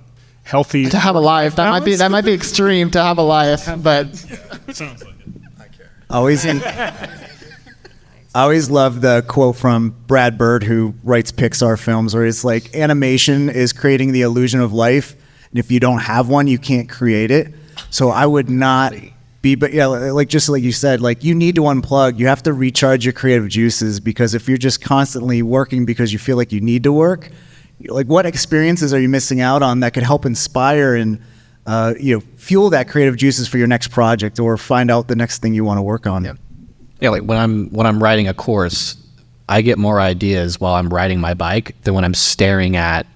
healthy, to have a life, that might be extreme to have a life, but sounds like it. I care. I always love the quote from Brad Bird, who writes Pixar films, where it's like, animation is creating the illusion of life, and if you don't have one, you can't create it. So I would not be, but yeah, like just like you said, like you need to unplug. You have to recharge your creative juices, because if you're just constantly working because you feel like you need to work, like what experiences are you missing out on that could help inspire and fuel that creative juices for your next project or find out the next thing you want to work on? Yeah, like when I'm writing a course, I get more ideas while I'm riding my bike than when I'm staring at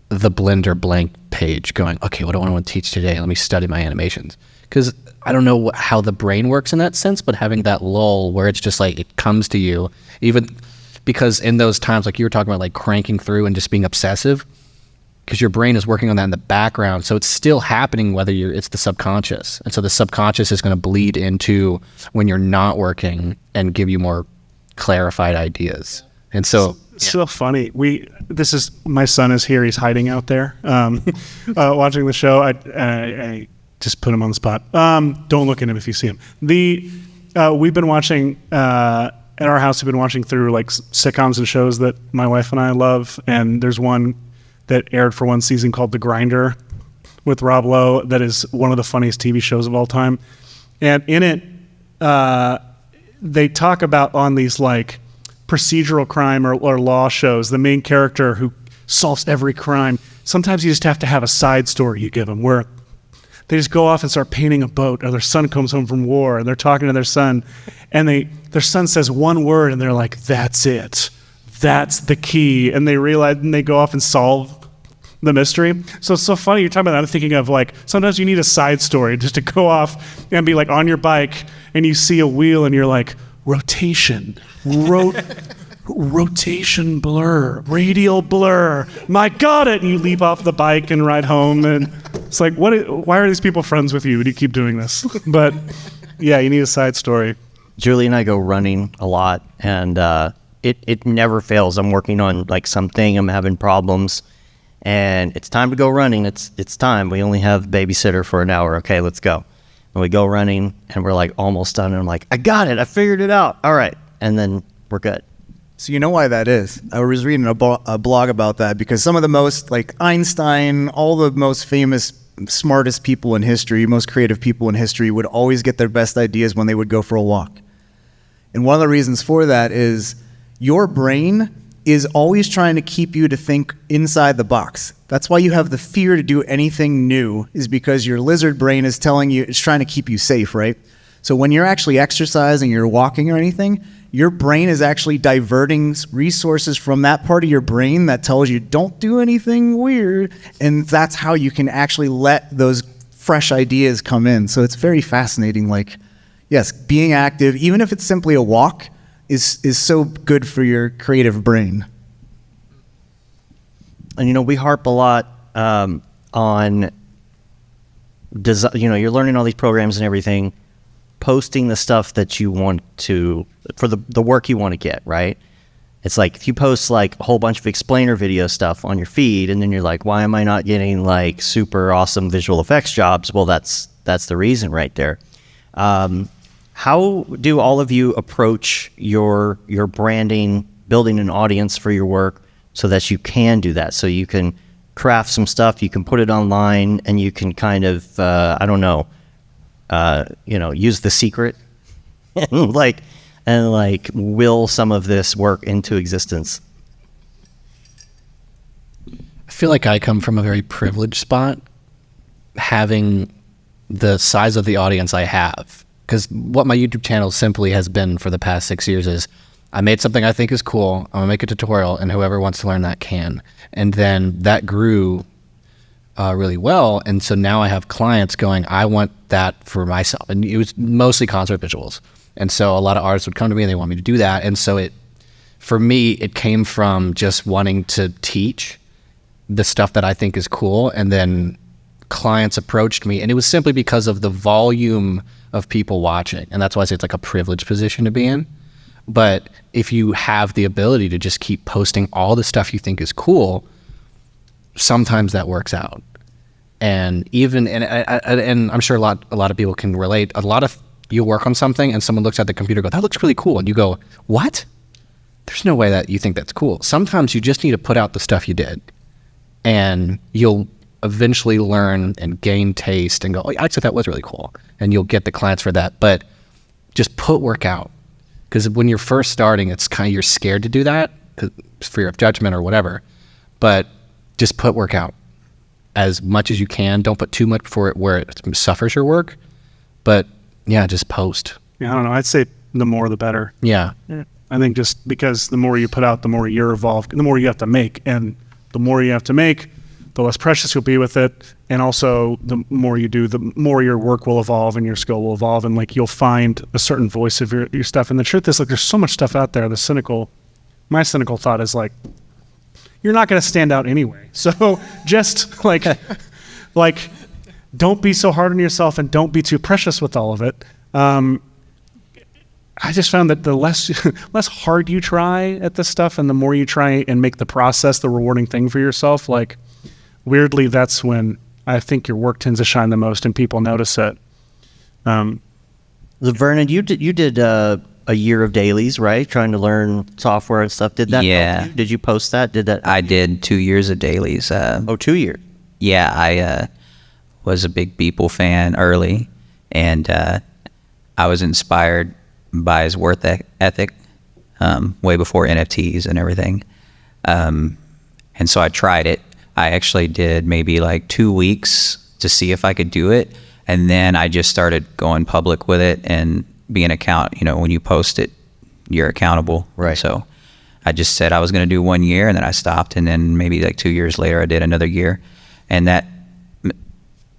the Blender blank page going, okay, what do I want to teach today? Let me study my animations. Because I don't know how the brain works in that sense, but having that lull where it's just like it comes to you, even because in those times, like you were talking about, like cranking through and just being obsessive, because your brain is working on that in the background, so it's still happening whether it's the subconscious, and so the subconscious is going to bleed into when you're not working and give you more clarified ideas. And so it's so funny. My son is here. He's hiding out there, watching the show. I just put him on the spot. Don't look at him if you see him. We've been watching at our house. We've been watching through like sitcoms and shows that my wife and I love, and there's one that aired for one season called The Grinder with Rob Lowe. That is one of the funniest TV shows of all time. And in it, they talk about on these like procedural crime or law shows, the main character who solves every crime. Sometimes you just have to have a side story you give them where they just go off and start painting a boat, or their son comes home from war and they're talking to their son, and their son says one word and they're like, that's it. That's the key. And they realize, and they go off and solve the mystery. So it's so funny you're talking about that. I'm thinking of like, sometimes you need a side story just to go off and be like on your bike and you see a wheel and you're like, rotation, rotation blur, radial blur. My God, it. And you leap off the bike and ride home. And it's like, why are these people friends with you? Do you keep doing this? But yeah, you need a side story. Julie and I go running a lot, and it never fails. I'm working on like something, I'm having problems, and it's time to go running. It's time. We only have babysitter for an hour. Okay, let's go. And we go running, and we're like almost done. And I'm like, I got it. I figured it out. All right, and then we're good. So you know why that is? I was reading a blog about that because some of the most, like Einstein, all the most famous, smartest people in history, most creative people in history would always get their best ideas when they would go for a walk. And one of the reasons for that is your brain is always trying to keep you to think inside the box. That's why you have the fear to do anything new, is because your lizard brain is telling you, it's trying to keep you safe, right? So when you're actually exercising, you're walking or anything, your brain is actually diverting resources from that part of your brain that tells you don't do anything weird. And that's how you can actually let those fresh ideas come in. So it's very fascinating. Like, yes, being active, even if it's simply a walk, is so good for your creative brain. And, we harp a lot on design. You're learning all these programs and everything, posting the stuff that you want to, for the work you want to get, right? It's like if you post like a whole bunch of explainer video stuff on your feed, and then you're like, why am I not getting like super awesome visual effects jobs? Well, that's the reason right there. How do all of you approach your branding, building an audience for your work so that you can do that? So you can craft some stuff, you can put it online, and you can kind of, use the secret and will some of this work into existence. I feel like I come from a very privileged spot, having the size of the audience I have. Because what my YouTube channel simply has been for the past 6 years is I made something I think is cool, I'm gonna make a tutorial, and whoever wants to learn that can. And then that grew really well, and so now I have clients going, I want that for myself. And it was mostly concert visuals. And so a lot of artists would come to me and they want me to do that. And so for me, it came from just wanting to teach the stuff that I think is cool, and then clients approached me, and it was simply because of the volume of people watching. And that's why I say it's like a privileged position to be in. But if you have the ability to just keep posting all the stuff you think is cool, sometimes that works out. And and I'm sure a lot of people can relate. A lot of you work on something and someone looks at the computer and goes, that looks really cool. And you go, what? There's no way that you think that's cool. Sometimes you just need to put out the stuff you did, and you'll eventually learn and gain taste and go, oh, actually that was really cool. And you'll get the clients for that. But just put work out. Because when you're first starting, it's kind of, you're scared to do that, fear of judgment or whatever. But just put work out as much as you can. Don't put too much before it where it suffers your work. But yeah, just post. Yeah, I don't know. I'd say the more the better. Yeah. I think just because the more you put out, the more you're evolved, the more you have to make. And the more you have to make, the less precious you'll be with it. And also the more you do, the more your work will evolve and your skill will evolve. And like you'll find a certain voice of your stuff. And the truth is, like, there's so much stuff out there. My cynical thought is like, you're not going to stand out anyway. So just like don't be so hard on yourself and don't be too precious with all of it. I just found that the less hard you try at this stuff and the more you try and make the process the rewarding thing for yourself, like weirdly, that's when I think your work tends to shine the most and people notice it. Vernon, you did a year of dailies, right? Trying to learn software and stuff. Did that help you? Did you post that? I did 2 years of dailies. 2 years. Yeah, I was a big Beeple fan early, and I was inspired by his work ethic way before NFTs and everything. And so I tried it. I actually did maybe like 2 weeks to see if I could do it. And then I just started going public with it and being when you post it, you're accountable. Right. So I just said I was going to do 1 year, and then I stopped. And then maybe like 2 years later, I did another year. And that,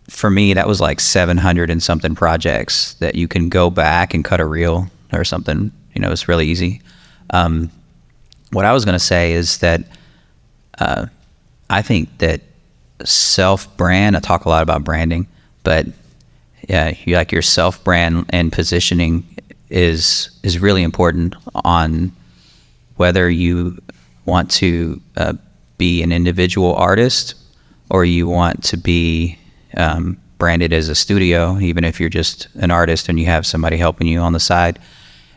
for me, that was like 700 and something projects that you can go back and cut a reel or something. It's really easy. What I was going to say is that I think that self-brand, I talk a lot about branding, but yeah, your self-brand and positioning is really important on whether you want to be an individual artist, or you want to be branded as a studio, even if you're just an artist and you have somebody helping you on the side.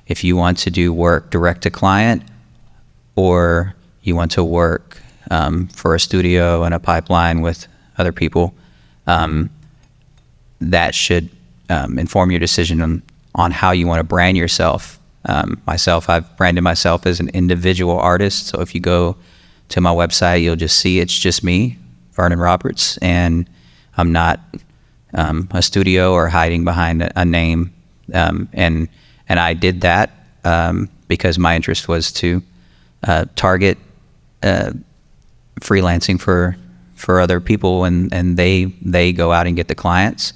If you want to do work direct to client, or you want to work for a studio and a pipeline with other people, that should inform your decision on how you want to brand yourself. Myself, I've branded myself as an individual artist. So if you go to my website, you'll just see it's just me, Vernon Roberts, and I'm not a studio or hiding behind a name. And I did that because my interest was to target freelancing for other people, and they go out and get the clients.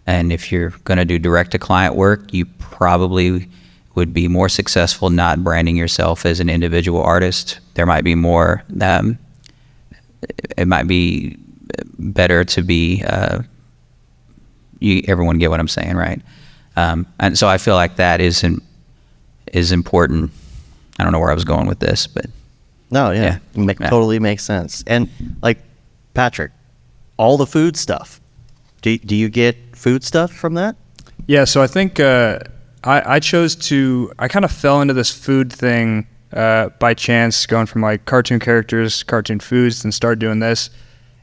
And if you're going to do direct to client work, you probably would be more successful not branding yourself as an individual artist. There might be more, it might be better to be, everyone get what I'm saying, right? And so I feel like that is important. I don't know where I was going with this, but. No, yeah. Totally makes sense. And like, Patrick, all the food stuff, do you get food stuff from that? Yeah, so I think I chose to, I kind of fell into this food thing by chance, going from like cartoon characters, cartoon foods, and started doing this.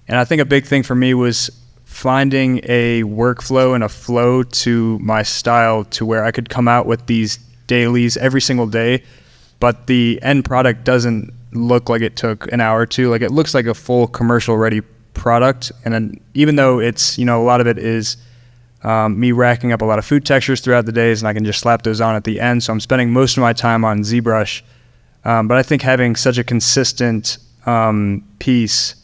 And I think a big thing for me was finding a workflow and a flow to my style to where I could come out with these dailies every single day, but the end product doesn't look like it took an hour or two. Like, it looks like a full commercial ready product. And then even though it's, a lot of it is me racking up a lot of food textures throughout the days, and I can just slap those on at the end. So I'm spending most of my time on ZBrush. But I think having such a consistent piece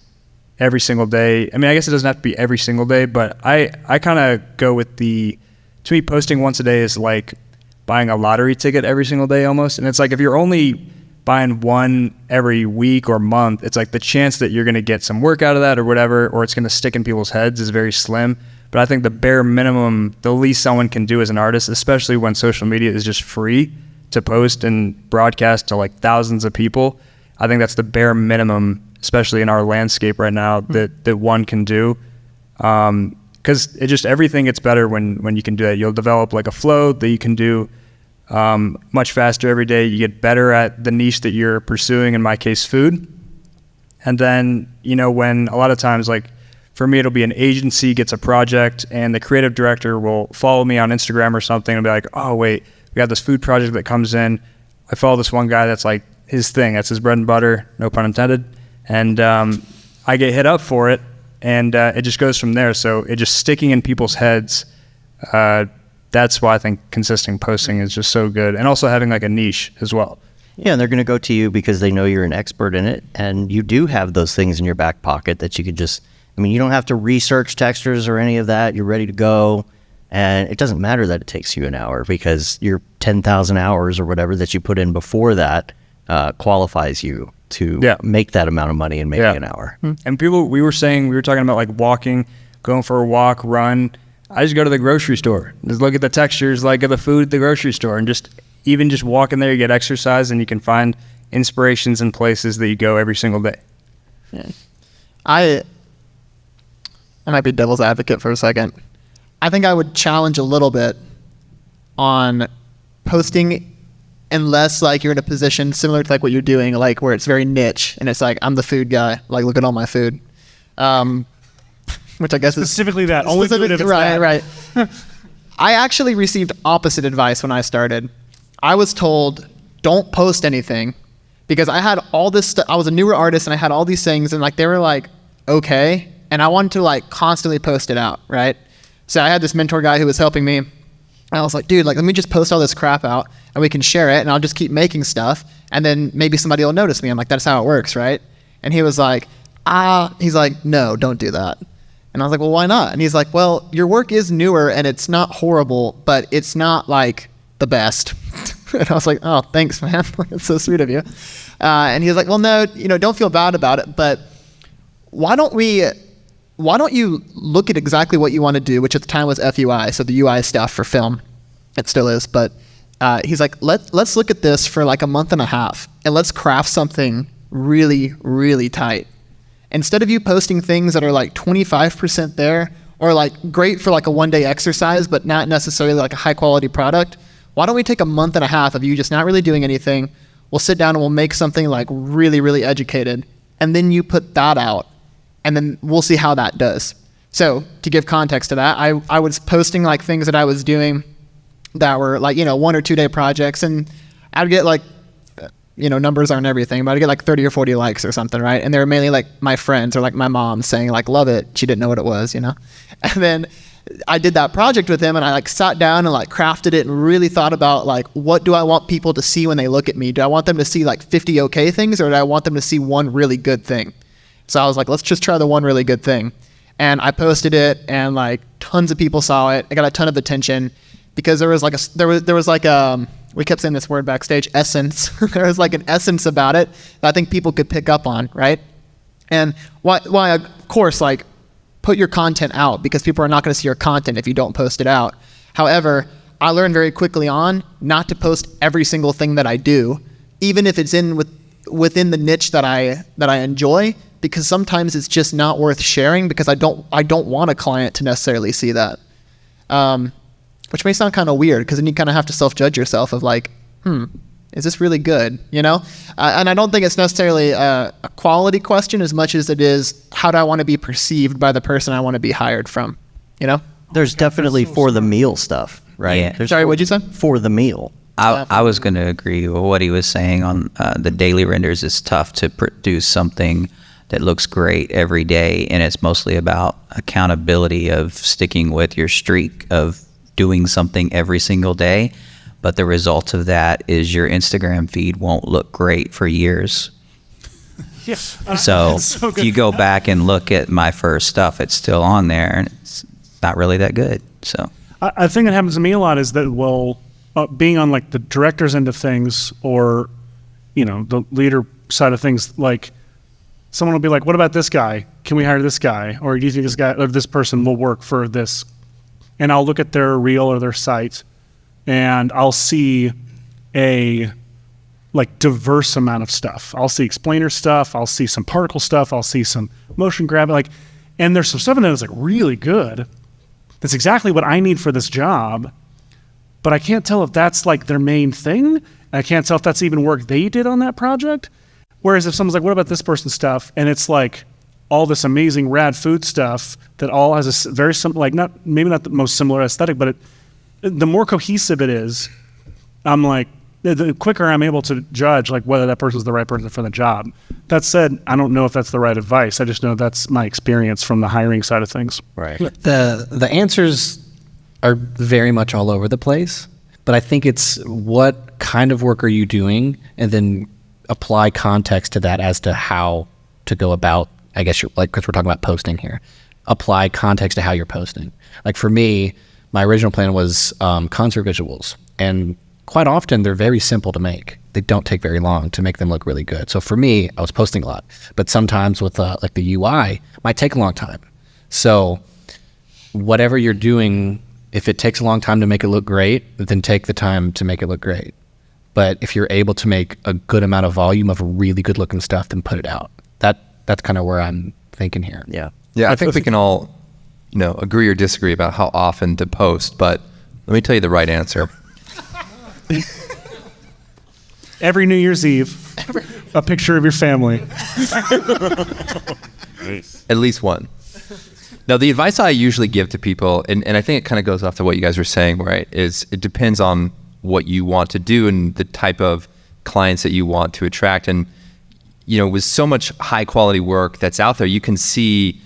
every single day, I mean, I guess it doesn't have to be every single day, but I kind of go with to me, posting once a day is like buying a lottery ticket every single day almost. And it's like, if you're only buying one every week or month, it's like the chance that you're going to get some work out of that or whatever, or it's going to stick in people's heads, is very slim. But I think the bare minimum, the least someone can do as an artist, especially when social media is just free to post and broadcast to like thousands of people, I think that's the bare minimum, especially in our landscape right now, that one can do. Because it just, everything gets better when you can do that. You'll develop like a flow that you can do much faster every day. You get better at the niche that you're pursuing, in my case, food. And then, when a lot of times, like for me, it'll be an agency gets a project and the creative director will follow me on Instagram or something and be like, oh, wait, we got this food project that comes in. I follow this one guy that's like his thing. That's his bread and butter, no pun intended. And I get hit up for it, and it just goes from there. So it just sticking in people's heads, that's why I think consistent posting is just so good. And also having like a niche as well. Yeah, and they're going to go to you because they know you're an expert in it, and you do have those things in your back pocket that you could just, you don't have to research textures or any of that. You're ready to go, and it doesn't matter that it takes you an hour, because your 10,000 hours or whatever that you put in before that qualifies you to make that amount of money in maybe an hour. And people, we were talking about like walking, going for a walk, run. I just go to the grocery store, just look at the textures, like of the food at the grocery store, and just walk in there, you get exercise, and you can find inspirations in places that you go every single day. Yeah. I might be devil's advocate for a second. I think I would challenge a little bit on posting, unless like you're in a position similar to like what you're doing, like where it's very niche and it's like, I'm the food guy, like look at all my food. Which I guess specifically that. Only do it if it's right, that. Right. I actually received opposite advice when I started. I was told, don't post anything, because I had all this stuff. I was a newer artist and I had all these things, and like they were like, okay. And I wanted to like constantly post it out, right? So I had this mentor guy who was helping me. I was like, dude, like let me just post all this crap out and we can share it, and I'll just keep making stuff, and then maybe somebody will notice me. I'm like, that's how it works, right? And he was like, he's like, no, don't do that. And I was like, well, why not? And he's like, well, your work is newer and it's not horrible, but it's not like the best. And I was like, oh, thanks, man. It's so sweet of you. And he was like, well, no, don't feel bad about it, but why don't you look at exactly what you want to do, which at the time was FUI, so the UI stuff for film. It still is, but he's like, let's look at this for like a month and a half, and let's craft something really, really tight. Instead of you posting things that are like 25% there, or like great for like a one-day exercise, but not necessarily like a high-quality product, why don't we take a month and a half of you just not really doing anything? We'll sit down and we'll make something like really, really educated, and then you put that out, and then we'll see how that does. So to give context to that, I was posting like things that I was doing that were like, 1 or 2 day projects, and I'd get like, numbers aren't everything, but I'd get like 30 or 40 likes or something, right? And they were mainly like my friends or like my mom saying like, love it. She didn't know what it was, And then I did that project with him, and I like sat down and like crafted it and really thought about like, what do I want people to see when they look at me? Do I want them to see like 50 okay things, or do I want them to see one really good thing? So I was like, let's just try the one really good thing. And I posted it, and like tons of people saw it. I got a ton of attention because there was like we kept saying this word backstage, essence. There was like an essence about it that I think people could pick up on, right? And why of course, like, put your content out, because people are not going to see your content if you don't post it out. However, I learned very quickly on not to post every single thing that I do, even if it's within the niche that I enjoy, because sometimes it's just not worth sharing, because I don't want a client to necessarily see that. Which may sound kind of weird, because then you kind of have to self-judge yourself of like, is this really good? And I don't think it's necessarily a quality question as much as it is, how do I want to be perceived by the person I want to be hired from? There's definitely for the meal stuff, right? Yeah. Sorry, what'd you say? For the meal. I was going to agree with what he was saying on the daily renders. It's tough to produce something that looks great every day, and it's mostly about accountability of sticking with your streak of doing something every single day. But the result of that is your Instagram feed won't look great for years. Yeah. So if you go back and look at my first stuff, it's still on there, and it's not really that good. So I think it happens to me a lot is that, being on like the director's end of things, or, the leader side of things, like someone will be like, what about this guy? Can we hire this guy? Or do you think this guy or this person will work for this? And I'll look at their reel or their site, and I'll see a like diverse amount of stuff. I'll see explainer stuff. I'll see some particle stuff. I'll see some motion grab, and there's some stuff in there that's like really good. That's exactly what I need for this job, but I can't tell if that's like their main thing. I can't tell if that's even work they did on that project. Whereas if someone's like, what about this person's stuff? And it's like all this amazing rad food stuff that all has a very simple, like maybe not the most similar aesthetic, but the more cohesive it is, I'm like, the quicker I'm able to judge like whether that person's the right person for the job. That said, I don't know if that's the right advice. I just know that's my experience from the hiring side of things. Right. The answers are very much all over the place, but I think it's what kind of work are you doing, and then apply context to that as to how to go about, I guess you're like, because we're talking about posting here, apply context to how you're posting. Like for me, my original plan was concert visuals, and quite often they're very simple to make. They don't take very long to make them look really good. So for me, I was posting a lot, but sometimes with like the UI might take a long time. So whatever you're doing, if it takes a long time to make it look great, then take the time to make it look great. But if you're able to make a good amount of volume of really good looking stuff, then put it out. That's kind of where I'm thinking here. Yeah. Yeah, I think we can all, agree or disagree about how often to post, but let me tell you the right answer. Every New Year's Eve, a picture of your family. At least one. Now, the advice I usually give to people, and I think it kind of goes off to what you guys were saying, right, is it depends on what you want to do and the type of clients that you want to attract. And, with so much high quality work that's out there, you can see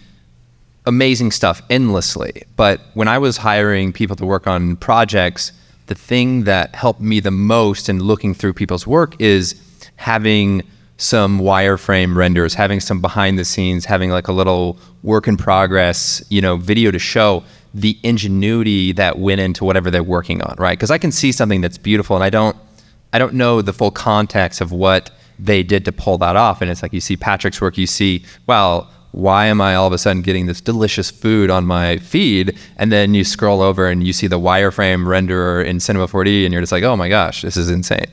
amazing stuff endlessly. But when I was hiring people to work on projects, the thing that helped me the most in looking through people's work is having some wireframe renders, having some behind the scenes, having like a little work in progress, video to show the ingenuity that went into whatever they're working on, right? Because I can see something that's beautiful and I don't know the full context of what they did to pull that off. And it's like you see Patrick's work, you see, wow, why am I all of a sudden getting this delicious food on my feed? And then you scroll over and you see the wireframe renderer in Cinema 4D and you're just like, oh my gosh, this is insane.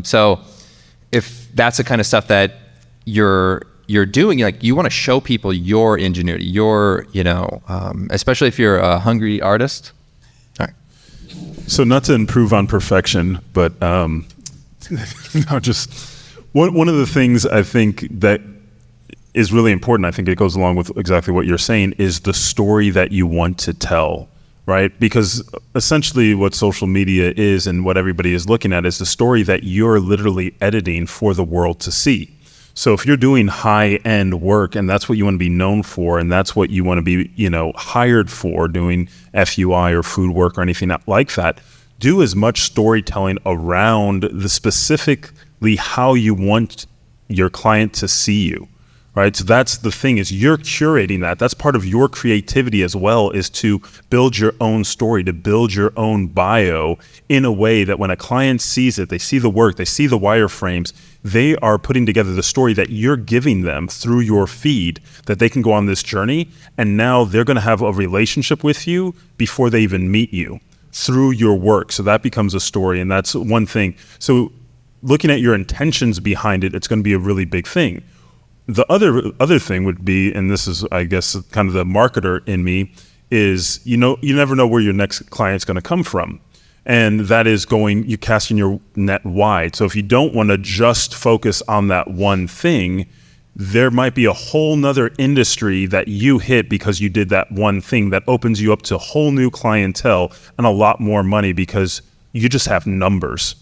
So if that's the kind of stuff that you're doing, like, you want to show people your ingenuity, your, especially if you're a hungry artist. All right. So not to improve on perfection, but just one of the things I think that is really important, I think it goes along with exactly what you're saying, is the story that you want to tell, right? Because essentially what social media is and what everybody is looking at is the story that you're literally editing for the world to see. So if you're doing high-end work and that's what you want to be known for and that's what you want to be, hired for, doing FUI or food work or anything like that, do as much storytelling around the specifically how you want your client to see you, right? So that's the thing, is you're curating that. That's part of your creativity as well, is to build your own story, to build your own bio in a way that when a client sees it, they see the work, they see the wireframes, they are putting together the story that you're giving them through your feed, that they can go on this journey, and now they're going to have a relationship with you before they even meet you through your work. So that becomes a story, and that's one thing. So looking at your intentions behind it, it's going to be a really big thing. The other thing would be, and this is, I guess, kind of the marketer in me, is, you never know where your next client's going to come from. And that is you casting your net wide. So if you don't want to just focus on that one thing, there might be a whole nother industry that you hit because you did that one thing that opens you up to a whole new clientele and a lot more money because you just have numbers,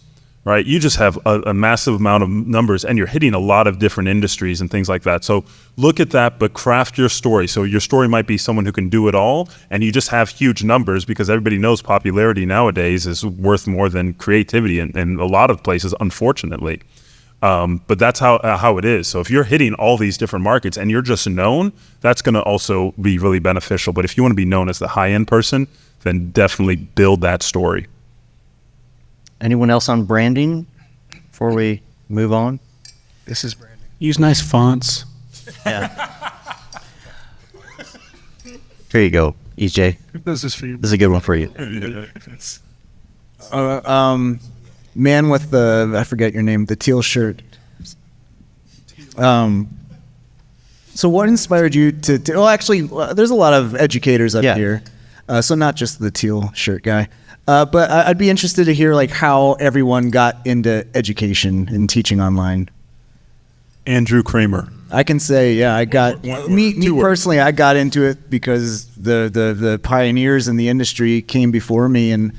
right? You just have a massive amount of numbers and you're hitting a lot of different industries and things like that. So look at that, but craft your story. So your story might be someone who can do it all and you just have huge numbers, because everybody knows popularity nowadays is worth more than creativity in a lot of places, unfortunately. But that's how it is. So if you're hitting all these different markets and you're just known, that's going to also be really beneficial. But if you want to be known as the high-end person, then definitely build that story. Anyone else on branding before we move on? This is branding. Use nice fonts. Yeah. Here you go, EJ. This is for you. This is a good one for you. Man with I forget your name, the teal shirt. So what inspired you to well, actually, there's a lot of educators up here. So not just the teal shirt guy. But I'd be interested to hear like how everyone got into education and teaching online. Andrew Kramer. I can say, I got me personally. I got into it because the pioneers in the industry came before me, and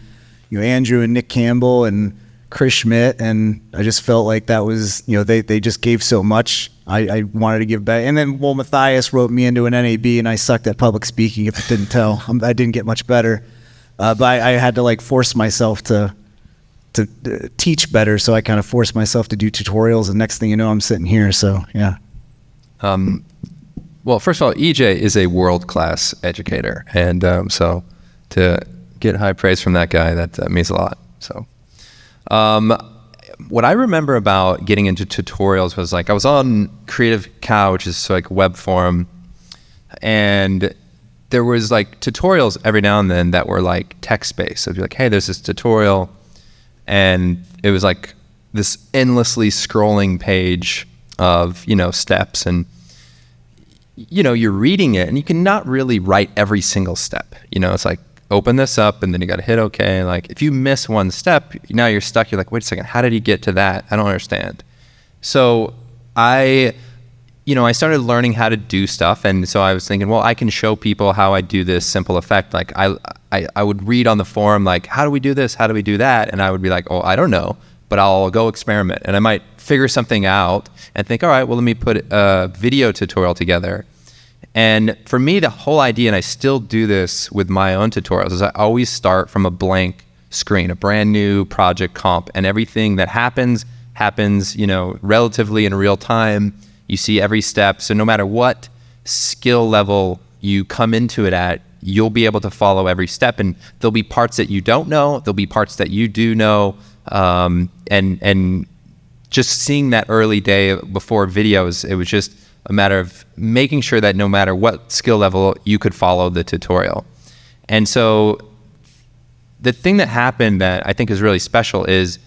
Andrew and Nick Campbell and Chris Schmidt, and I just felt like that was they just gave so much. I wanted to give back, and then Matthias wrote me into an NAB, and I sucked at public speaking. If you didn't tell, I didn't get much better. But I had to like force myself to teach better. So I kind of forced myself to do tutorials, and next thing you know, I'm sitting here. So yeah. Well, first of all, EJ is a world-class educator, and so to get high praise from that guy, that means a lot. So, what I remember about getting into tutorials was like I was on Creative Cow, which is like web forum, and there was like tutorials every now and then that were like text-based. So it'd be like, hey, there's this tutorial, and it was like this endlessly scrolling page of, steps, and, you're reading it and you cannot really write every single step. It's like, open this up and then you got to hit okay. Like if you miss one step, now you're stuck. You're like, wait a second, how did he get to that? I don't understand. So I started learning how to do stuff, and so I was thinking, well, I can show people how I do this simple effect. Like I would read on the forum, like, how do we do this? How do we do that? And I would be like, oh, I don't know, but I'll go experiment. And I might figure something out and think, all right, well, let me put a video tutorial together. And for me, the whole idea, and I still do this with my own tutorials, is I always start from a blank screen, a brand new project comp, and everything that happens, relatively in real time. You see every step. So no matter what skill level you come into it at, you'll be able to follow every step. And there'll be parts that you don't know. There'll be parts that you do know. And just seeing that early day before videos, it was just a matter of making sure that no matter what skill level, you could follow the tutorial. And so the thing that happened that I think is really special is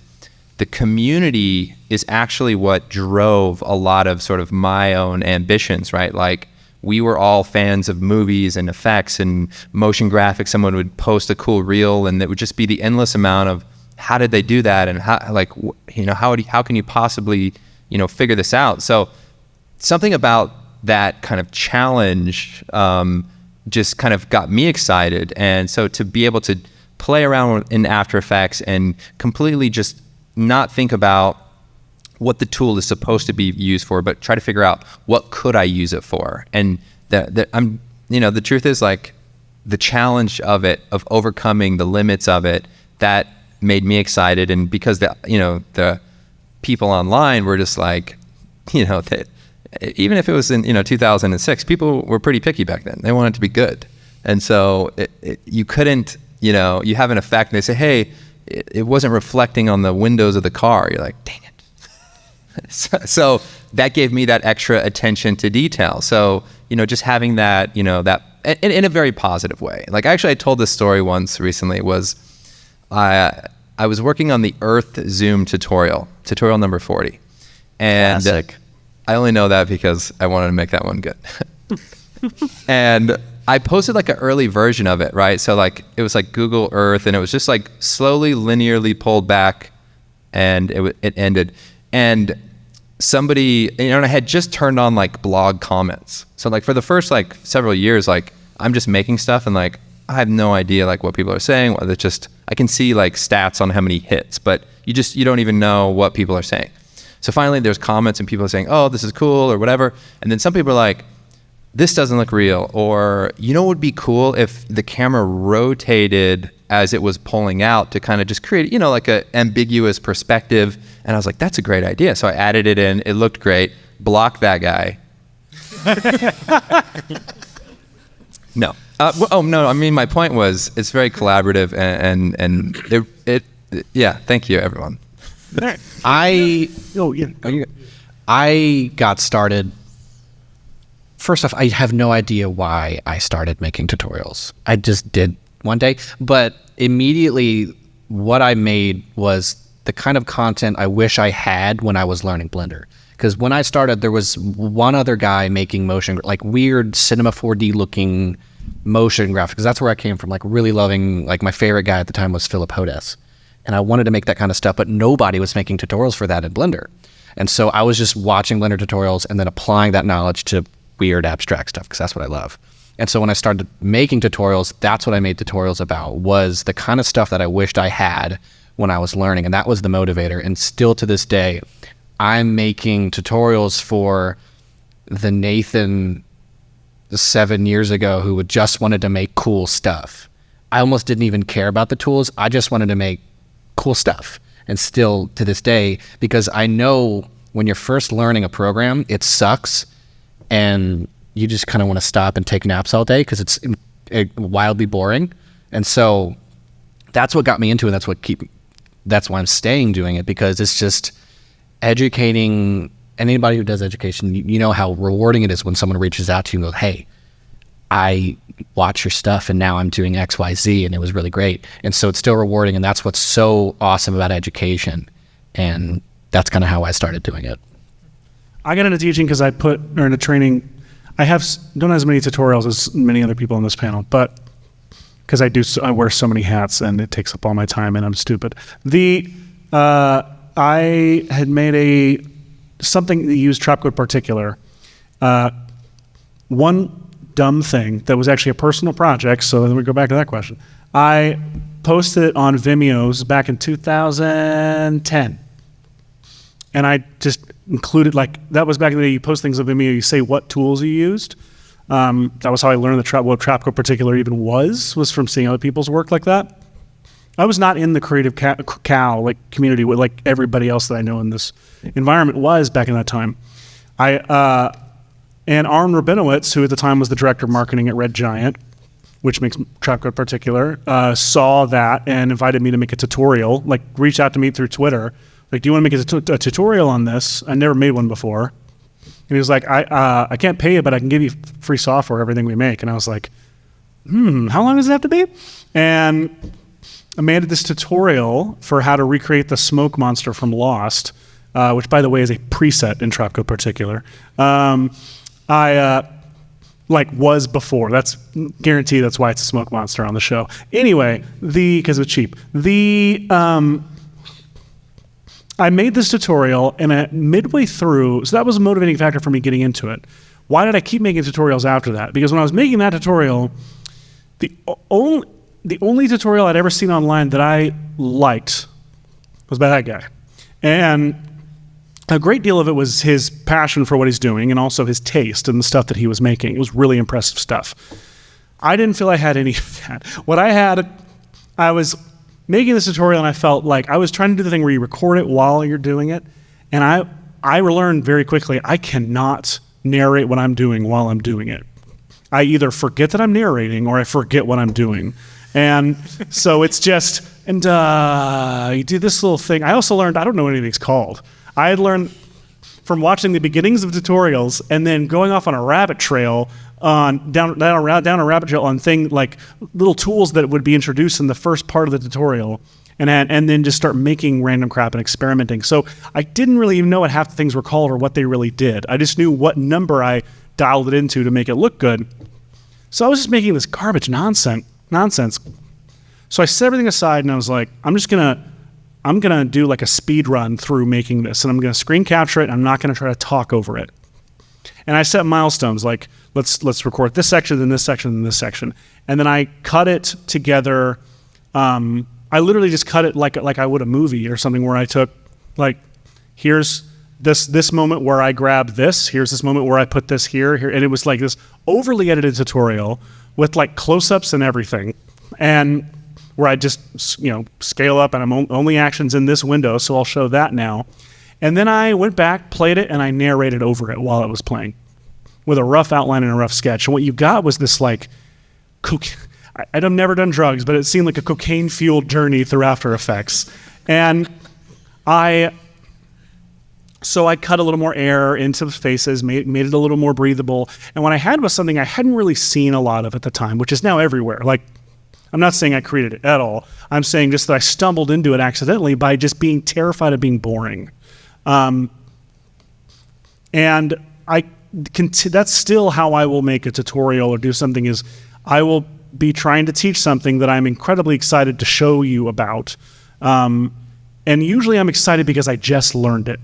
the community is actually what drove a lot of sort of my own ambitions, right? Like, we were all fans of movies and effects and motion graphics. Someone would post a cool reel, and it would just be the endless amount of how did they do that, and how, like, you know, how can you possibly, you know, figure this out? So something about that kind of challenge just kind of got me excited. And so to be able to play around in After Effects and completely just not think about what the tool is supposed to be used for, but try to figure out what could I use it for. And the truth is, like, the challenge of it, of overcoming the limits of it, that made me excited. And because the people online were just like, you know, even if it was in 2006, people were pretty picky back then. They wanted it to be good. And so you couldn't, you have an effect and they say, hey, it wasn't reflecting on the windows of the car. You're like, dang it. So that gave me that extra attention to detail. So, just having that, that in a very positive way. Like, actually, I told this story once recently. I was working on the Earth Zoom tutorial number 40. And Classic. I only know that because I wanted to make that one good. And I posted like an early version of it, right? So like, it was like Google Earth, and it was just like slowly linearly pulled back, and it ended. And somebody, and I had just turned on like blog comments. So like for the first like several years, like I'm just making stuff, and like I have no idea like what people are saying. It's just, I can see like stats on how many hits, but you don't even know what people are saying. So finally there's comments and people are saying, oh, this is cool or whatever. And then some people are like, this doesn't look real, or what would be cool if the camera rotated as it was pulling out to kind of just create, like a ambiguous perspective. And I was like, that's a great idea. So I added it in, it looked great, blocked that guy. No. No, I mean, my point was, it's very collaborative, and yeah, thank you, everyone. I got started. First off, I have no idea why I started making tutorials. I just did one day, but immediately what I made was the kind of content I wish I had when I was learning Blender. Because when I started, there was one other guy making motion, like weird Cinema 4D looking motion graphics. That's where I came from, like really loving, like my favorite guy at the time was Philip Hodes. And I wanted to make that kind of stuff, but nobody was making tutorials for that in Blender. And so I was just watching Blender tutorials and then applying that knowledge to weird abstract stuff, because that's what I love. And so when I started making tutorials, that's what I made tutorials about, was the kind of stuff that I wished I had when I was learning. And that was the motivator. And still to this day, I'm making tutorials for the Nathan 7 years ago who just wanted to make cool stuff. I almost didn't even care about the tools. I just wanted to make cool stuff. And still to this day, because I know when you're first learning a program, it sucks, and you just kind of want to stop and take naps all day because it's wildly boring. And so that's what got me into it. That's why I'm staying doing it, because it's just educating. Anybody who does education, you know how rewarding it is when someone reaches out to you and goes, hey, I watch your stuff and now I'm doing X, Y, Z, and it was really great. And so it's still rewarding, and that's what's so awesome about education. And that's kind of how I started doing it. I got into teaching because into training. I don't have as many tutorials as many other people on this panel, but because I wear so many hats and it takes up all my time and I'm stupid. I had made something that used Trapcode Particular. One dumb thing that was actually a personal project, so then we go back to that question. I posted it on Vimeo's back in 2010. And I just included, that was back in the day, you post things on Vimeo, you say what tools you used. That was how I learned what Trapcode Particular even was from seeing other people's work like that. I was not in the creative cow community with everybody else that I know in this environment was back in that time. And Aaron Rabinowitz, who at the time was the director of marketing at Red Giant, which makes Trapcode Particular, saw that and invited me to make a tutorial, reached out to me through Twitter. Do you want to make a tutorial on this? I never made one before. And he was like, I can't pay you, but I can give you free software, everything we make. And I was like, how long does it have to be? And I made this tutorial for how to recreate the smoke monster from Lost, which, by the way, is a preset in Tropico Particular. Was before. That's guaranteed. That's why it's a smoke monster on the show. Anyway, because it's cheap. I made this tutorial, and midway through, so that was a motivating factor for me getting into it. Why did I keep making tutorials after that? Because when I was making that tutorial, the only tutorial I'd ever seen online that I liked was by that guy. And a great deal of it was his passion for what he's doing and also his taste and the stuff that he was making. It was really impressive stuff. I didn't feel I had any of that. What I had, I was making this tutorial and I felt like I was trying to do the thing where you record it while you're doing it. And I learned very quickly, I cannot narrate what I'm doing while I'm doing it. I either forget that I'm narrating or I forget what I'm doing. And so it's just, you do this little thing. I also learned, I don't know what anything's called. I had learned from watching the beginnings of tutorials and then going off on a rabbit trail down a rabbit trail on like little tools that would be introduced in the first part of the tutorial, and then just start making random crap and experimenting. So I didn't really even know what half the things were called or what they really did. I just knew what number I dialed it into to make it look good. So I was just making this garbage nonsense. So I set everything aside and I was like, I'm gonna do like a speed run through making this, and I'm gonna screen capture it, and I'm not gonna try to talk over it. And I set milestones like, let's record this section, then this section, then this section. And then I cut it together. I literally just cut it like I would a movie or something, where I took like, here's this moment where I grabbed this, here's this moment where I put this here, and it was like this overly edited tutorial with like close-ups and everything. And where I just, scale up, and I'm only actions in this window, so I'll show that now. And then I went back, played it, and I narrated over it while it was playing with a rough outline and a rough sketch. And what you got was this like, I've never done drugs, but it seemed like a cocaine-fueled journey through After Effects. And so I cut a little more air into the faces, made it a little more breathable. And what I had was something I hadn't really seen a lot of at the time, which is now everywhere. Like, I'm not saying I created it at all. I'm saying just that I stumbled into it accidentally by just being terrified of being boring. And that's still how I will make a tutorial or do something, is I will be trying to teach something that I'm incredibly excited to show you about. And usually I'm excited because I just learned it.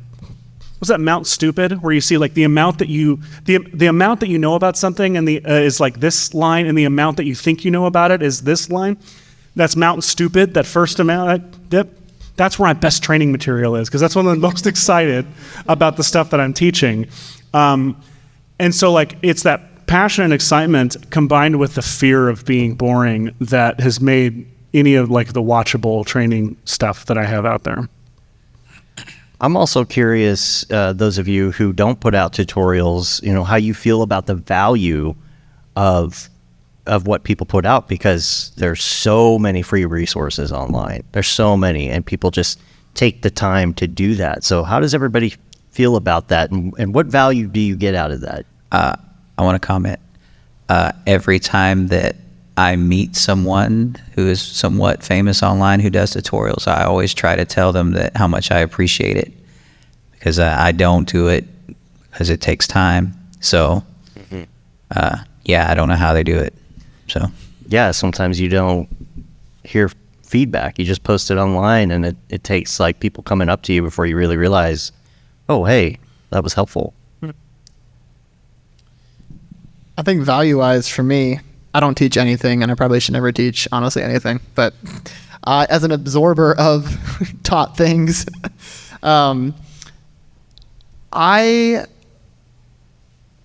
Was that Mount Stupid, where you see like the amount that you know about something and is like this line, and the amount that you think you know about it is this line? That's Mount Stupid, that first amount. That's where my best training material is, because that's when I'm most excited about the stuff that I'm teaching. And so like it's that passion and excitement combined with the fear of being boring that has made any of like the watchable training stuff that I have out there. I'm also curious, those of you who don't put out tutorials, how you feel about the value of what people put out, because there's so many free resources online. There's so many, and people just take the time to do that. So how does everybody feel about that, and what value do you get out of that? I want to comment. Every time that I meet someone who is somewhat famous online who does tutorials, I always try to tell them that how much I appreciate it, because I don't do it because it takes time. So, I don't know how they do it. So, yeah, sometimes you don't hear feedback. You just post it online, and it takes like people coming up to you before you really realize, oh, hey, that was helpful. I think value-wise for me, I don't teach anything, and I probably should never teach, honestly, anything. But as an absorber of taught things, I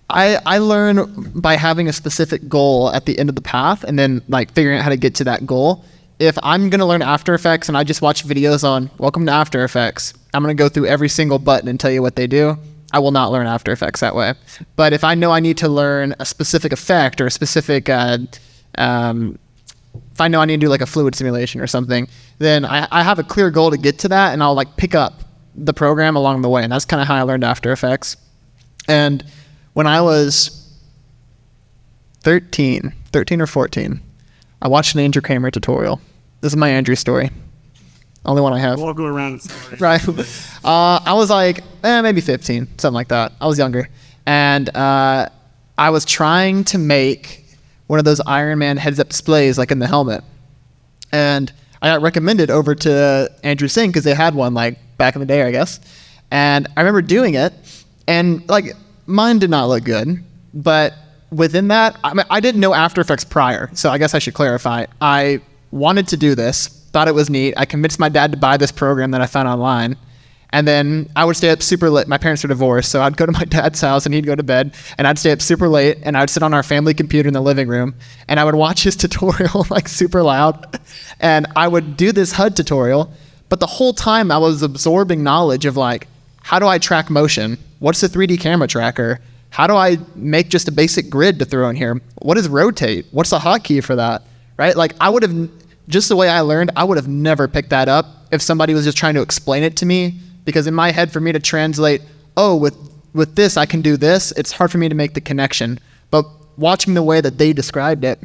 learn by having a specific goal at the end of the path, and then like figuring out how to get to that goal. If I'm going to learn After Effects and I just watch videos on Welcome to After Effects, I'm going to go through every single button and tell you what they do. I will not learn After Effects that way. But if I know I need to learn a specific effect or a specific, if I know I need to do like a fluid simulation or something, then I have a clear goal to get to that, and I'll like pick up the program along the way. And that's kind of how I learned After Effects. And when I was 13 or 14, I watched an Andrew Kramer tutorial. This is my Andrew story. Only one I have. We'll all go around and say, Right. I was like, maybe 15, something like that. I was younger. And I was trying to make one of those Iron Man heads-up displays like in the helmet. And I got recommended over to Andrew Singh because they had one like back in the day, I guess. And I remember doing it, and like mine did not look good. But within that, I didn't know After Effects prior, so I guess I should clarify. I wanted to do this, thought it was neat. I convinced my dad to buy this program that I found online. And then I would stay up super late. My parents are divorced, so I'd go to my dad's house and he'd go to bed, and I'd stay up super late, and I'd sit on our family computer in the living room, and I would watch his tutorial like super loud. And I would do this HUD tutorial, but the whole time I was absorbing knowledge of like, how do I track motion? What's the 3D camera tracker? How do I make just a basic grid to throw in here? What is rotate? What's the hotkey for that? Right? Like I would have, just the way I learned, I would have never picked that up if somebody was just trying to explain it to me. Because in my head, for me to translate, oh, with this, I can do this, it's hard for me to make the connection. But watching the way that they described it,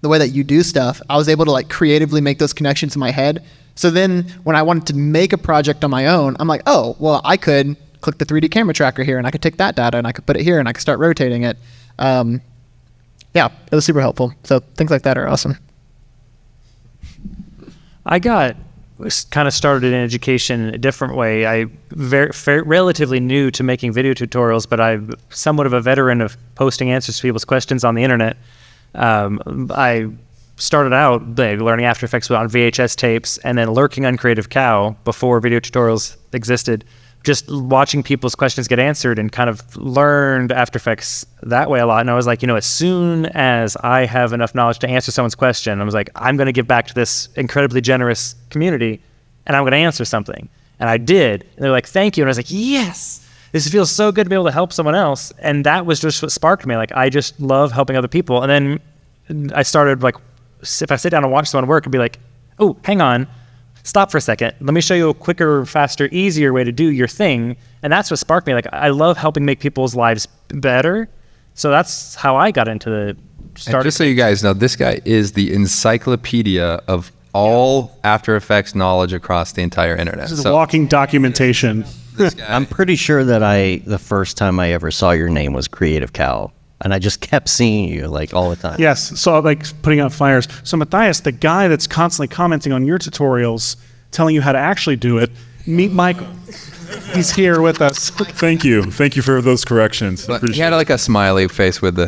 the way that you do stuff, I was able to like creatively make those connections in my head. So then when I wanted to make a project on my own, I'm like, oh, well, I could click the 3D camera tracker here, and I could take that data, and I could put it here, and I could start rotating it. Yeah, it was super helpful. So things like that are awesome. I was kind of started in education in a different way. I relatively new to making video tutorials, but I'm somewhat of a veteran of posting answers to people's questions on the internet. I started out learning After Effects on VHS tapes, and then lurking on Creative Cow before video tutorials existed, just watching people's questions get answered, and kind of learned After Effects that way a lot. And I was like, as soon as I have enough knowledge to answer someone's question, I was like, I'm going to give back to this incredibly generous community, and I'm going to answer something. And I did. And they're like, thank you. And I was like, yes, this feels so good to be able to help someone else. And that was just what sparked me. Like, I just love helping other people. And then I started, like, if I sit down and watch someone work, and be like, oh, hang on. Stop for a second. Let me show you a quicker, faster, easier way to do your thing. And that's what sparked me. Like, I love helping make people's lives better. So that's how I got into the start. And just so you guys know, this guy is the encyclopedia of all After Effects knowledge across the entire internet. This is walking documentation. I'm pretty sure that the first time I ever saw your name was Creative Cow. And I just kept seeing you like all the time. Yes, so like putting out fires. So Matthias, the guy that's constantly commenting on your tutorials, telling you how to actually do it, meet Michael. He's here with us. Thank you for those corrections. But he had like a smiley face with the,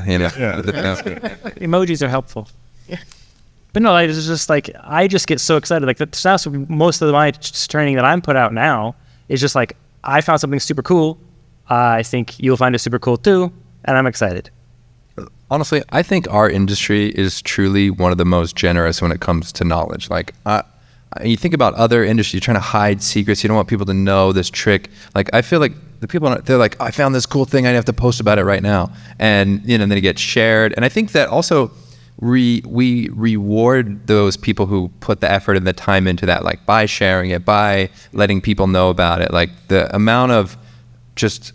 emojis are helpful. Yeah. But no, I just like, I just get so excited. Like that's most of my training that I'm put out now is just like, I found something super cool. I think you'll find it super cool too, and I'm excited. Honestly, I think our industry is truly one of the most generous when it comes to knowledge. Like, you think about other industries, you're trying to hide secrets. You don't want people to know this trick. Like, I feel like the people, they're like, I found this cool thing. I have to post about it right now. And, then it gets shared. And I think that also we reward those people who put the effort and the time into that, like by sharing it, by letting people know about it. Like the amount of just,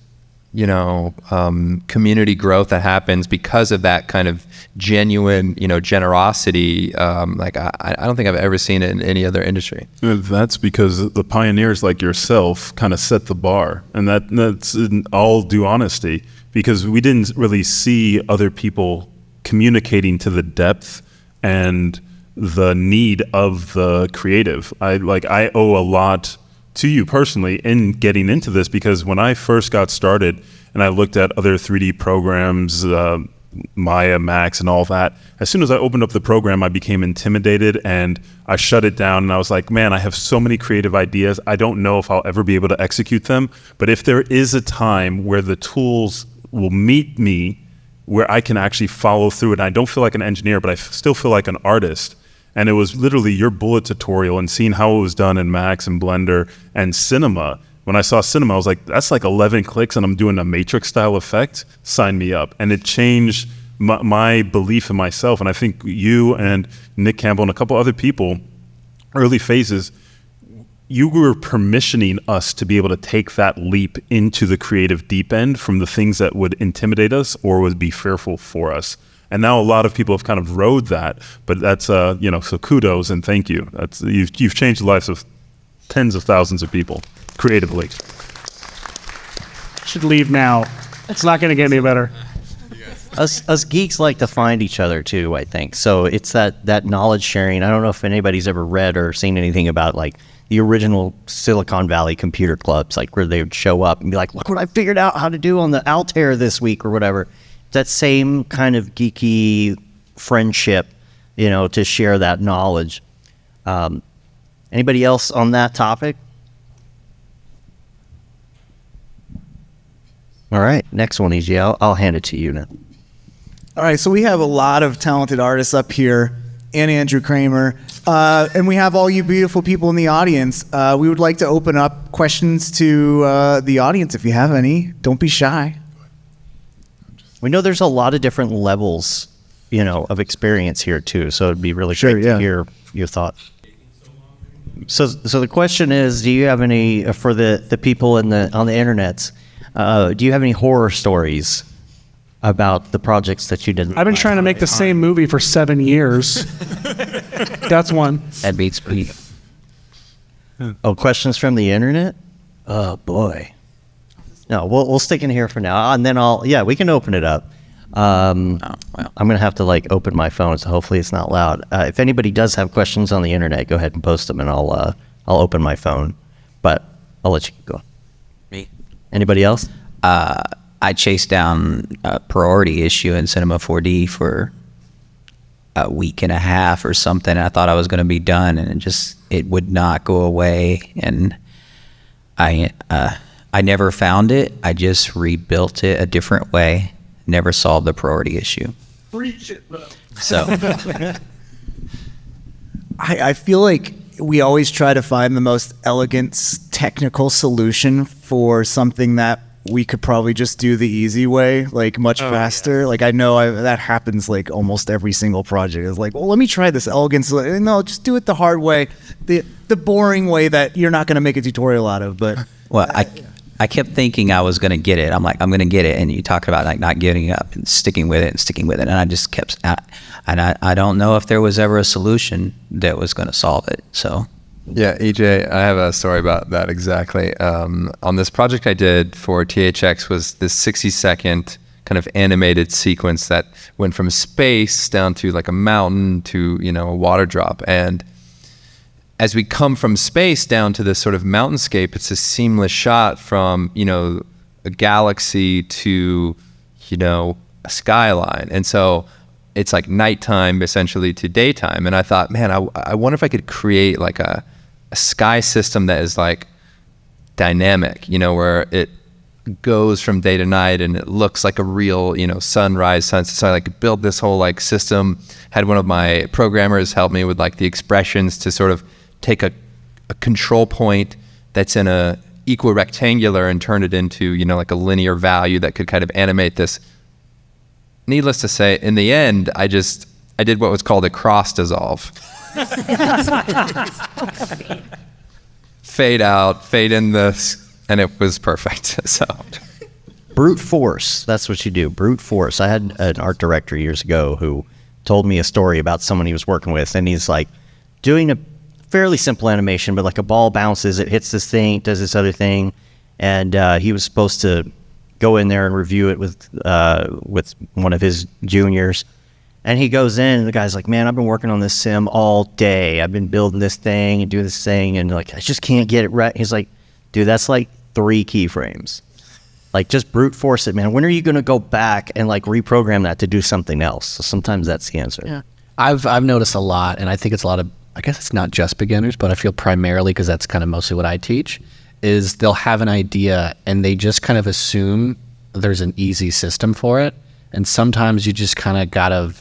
community growth that happens because of that kind of genuine, generosity. Like I don't think I've ever seen it in any other industry. That's because the pioneers like yourself kind of set the bar, and that's in all due honesty, because we didn't really see other people communicating to the depth and the need of the creative. I owe a lot to you personally in getting into this, because when I first got started and I looked at other 3D programs, Maya, Max, and all that, as soon as I opened up the program, I became intimidated and I shut it down, and I was like, man, I have so many creative ideas. I don't know if I'll ever be able to execute them, but if there is a time where the tools will meet me, where I can actually follow through it, and I don't feel like an engineer, but I still feel like an artist. And it was literally your bullet tutorial and seeing how it was done in Max and Blender and Cinema. When I saw Cinema, I was like, that's like 11 clicks and I'm doing a Matrix style effect. Sign me up. And it changed my belief in myself. And I think you and Nick Campbell and a couple other people, early phases, you were permissioning us to be able to take that leap into the creative deep end from the things that would intimidate us or would be fearful for us. and now a lot of people have kind of rode that. But that's so kudos and thank you. That's you've changed the lives of tens of thousands of people creatively. Should leave now. It's not going to get any better. Us geeks like to find each other too, I think. So it's that knowledge sharing. I don't know if anybody's ever read or seen anything about like the original Silicon Valley computer clubs, like where they would show up and be like, look what I figured out how to do on the Altair this week or whatever. That same kind of geeky friendship, to share that knowledge. Anybody else on that topic? All right, next one, EJ. I'll hand it to you now. All right, so we have a lot of talented artists up here, and Andrew Kramer, and we have all you beautiful people in the audience. We would like to open up questions to the audience if you have any. Don't be shy. We know there's a lot of different levels, of experience here too. So it'd be really great to hear your thoughts. So the question is, do you have any for the people on the internets? Do you have any horror stories about the projects that you did? I've been trying to make the same movie for 7 years. That's one. That beats me. Oh, questions from the internet? Oh boy. No, we'll stick in here for now, and then we can open it up. I'm gonna have to open my phone, so hopefully it's not loud. If anybody does have questions on the internet, go ahead and post them, and I'll open my phone. But I'll let you go. Me? Anybody else? I chased down a priority issue in Cinema 4D for a week and a half or something. I thought I was going to be done, and it would not go away. And I never found it. I just rebuilt it a different way. Never solved the priority issue. So I feel like we always try to find the most elegant technical solution for something that we could probably just do the easy way, much faster. Yes. I know that happens almost every single project. It's well, let me try this elegant solution. No, just do it the hard way, the boring way that you're not going to make a tutorial out of. But I kept thinking I was going to get it. I'm going to get it. And you talk about not giving up and sticking with it. And I just kept, and I don't know if there was ever a solution that was going to solve it. So. Yeah, EJ, I have a story about that exactly. On this project I did for THX was this 60-second kind of animated sequence that went from space down to a mountain to, a water drop. And as we come from space down to this sort of mountainscape, it's a seamless shot from, a galaxy to, a skyline. And so it's nighttime essentially to daytime. And I thought, man, I wonder if I could create a sky system that is dynamic, where it goes from day to night and it looks like a real, sunrise, sunset. So I built this whole system, had one of my programmers help me with the expressions to sort of take a control point that's in a equirectangular and turn it into, a linear value that could kind of animate this. Needless to say, in the end, I did what was called a cross dissolve. Fade out, fade in this, and it was perfect. So brute force, that's what you do. Brute force. I had an art director years ago who told me a story about someone he was working with, and he's doing a fairly simple animation, but a ball bounces, it hits this thing, it does this other thing, and he was supposed to go in there and review it with one of his juniors. And he goes in, and the guy's like, man, I've been working on this sim all day. I've been building this thing and doing this thing, and I just can't get it right. He's like, dude, that's 3 keyframes. Just brute force it, man. When are you going to go back and reprogram that to do something else? So sometimes that's the answer. Yeah. I've noticed a lot, and I think it's a lot of, I guess it's not just beginners, but I feel primarily, because that's kind of mostly what I teach, is they'll have an idea and they just kind of assume there's an easy system for it. And sometimes you just kind of got to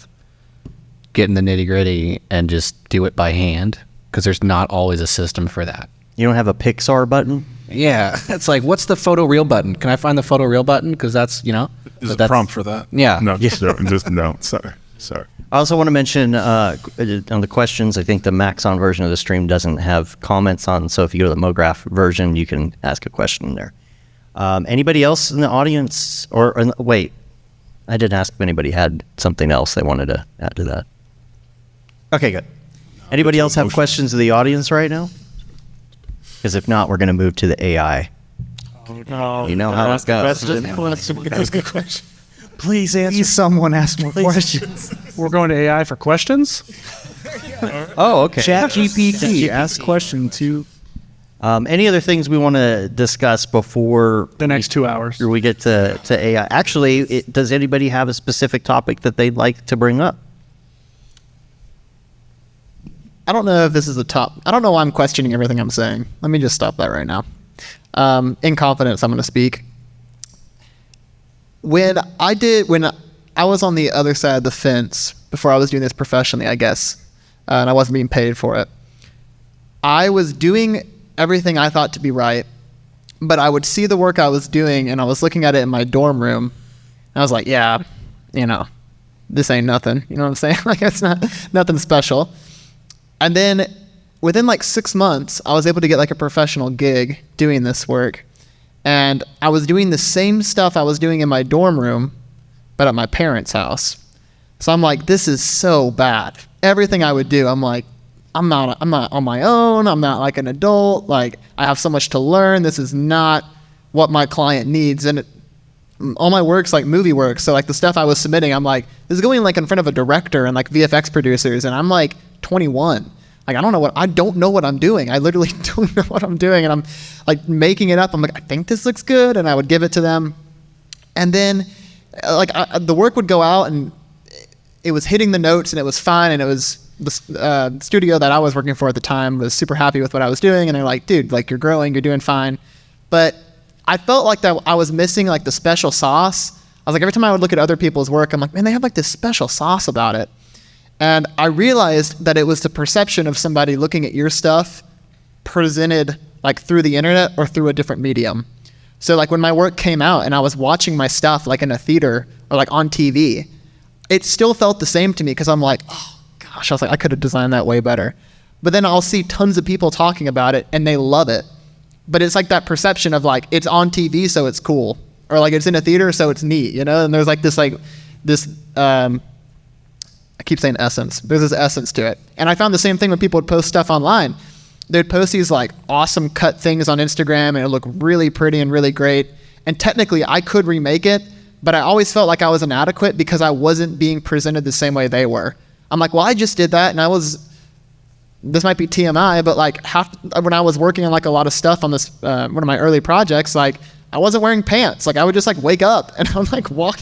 get in the nitty gritty and just do it by hand, because there's not always a system for that. You don't have a Pixar button? Yeah. It's what's the photoreal button? Can I find the photoreal button? Because that's, There's a prompt for that. Yeah. No, no. Sorry. I also want to mention on the questions, I think the Maxon version of the stream doesn't have comments on, so if you go to the MoGraph version, you can ask a question there. Anybody else in the audience? Wait, I didn't ask if anybody had something else they wanted to add to that. Okay, good. Anybody else have questions of the audience right now? Because if not, we're going to move to the AI. Oh, no. You know how it goes. Please answer. Please someone ask more questions. We're going to AI for questions. Oh, okay. ChatGPT, ask question to. Any other things we want to discuss before The next 2 hours. we get to AI? Actually, does anybody have a specific topic that they'd like to bring up? I don't know if this is a top. I don't know why I'm questioning everything I'm saying. Let me just stop that right now. In confidence, I'm going to speak. When I was on the other side of the fence before I was doing this professionally, I guess, and I wasn't being paid for it, I was doing everything I thought to be right, but I would see the work I was doing and I was looking at it in my dorm room and I was like, yeah, this ain't nothing. You know what I'm saying? Like, it's not nothing special. And then within like 6 months, I was able to get like a professional gig doing this work. And I was doing the same stuff I was doing in my dorm room, but at my parents' house. So I'm like, this is so bad. Everything I would do, I'm like, I'm not on my own. I'm not like an adult. Like, I have so much to learn. This is not what my client needs. And all my work's like movie work. So like the stuff I was submitting, I'm like, this is going like in front of a director and like VFX producers. And I'm like 21. Like, I don't know what I'm doing. I literally don't know what I'm doing. And I'm like making it up. I'm like, I think this looks good. And I would give it to them. And then like the work would go out and it was hitting the notes and it was fine. And it was the studio that I was working for at the time was super happy with what I was doing. And they're like, dude, like, you're growing, you're doing fine. But I felt like that I was missing like the special sauce. I was like, every time I would look at other people's work, I'm like, man, they have like this special sauce about it. And I realized that it was the perception of somebody looking at your stuff presented like through the internet or through a different medium. So like when my work came out and I was watching my stuff like in a theater or like on TV, it still felt the same to me because I'm like, oh gosh, I was like, I could have designed that way better. But then I'll see tons of people talking about it and they love it. But it's like that perception of like, it's on TV, so it's cool. Or like it's in a theater, so it's neat, And there's like this, I keep saying essence. There's this essence to it. And I found the same thing when people would post stuff online. They'd post these like awesome cut things on Instagram and it would look really pretty and really great. And technically I could remake it, but I always felt like I was inadequate because I wasn't being presented the same way they were. I'm like, well, I just did that and this might be TMI, but like when I was working on like a lot of stuff on this, one of my early projects, like I wasn't wearing pants. Like I would just like wake up and I'm like walk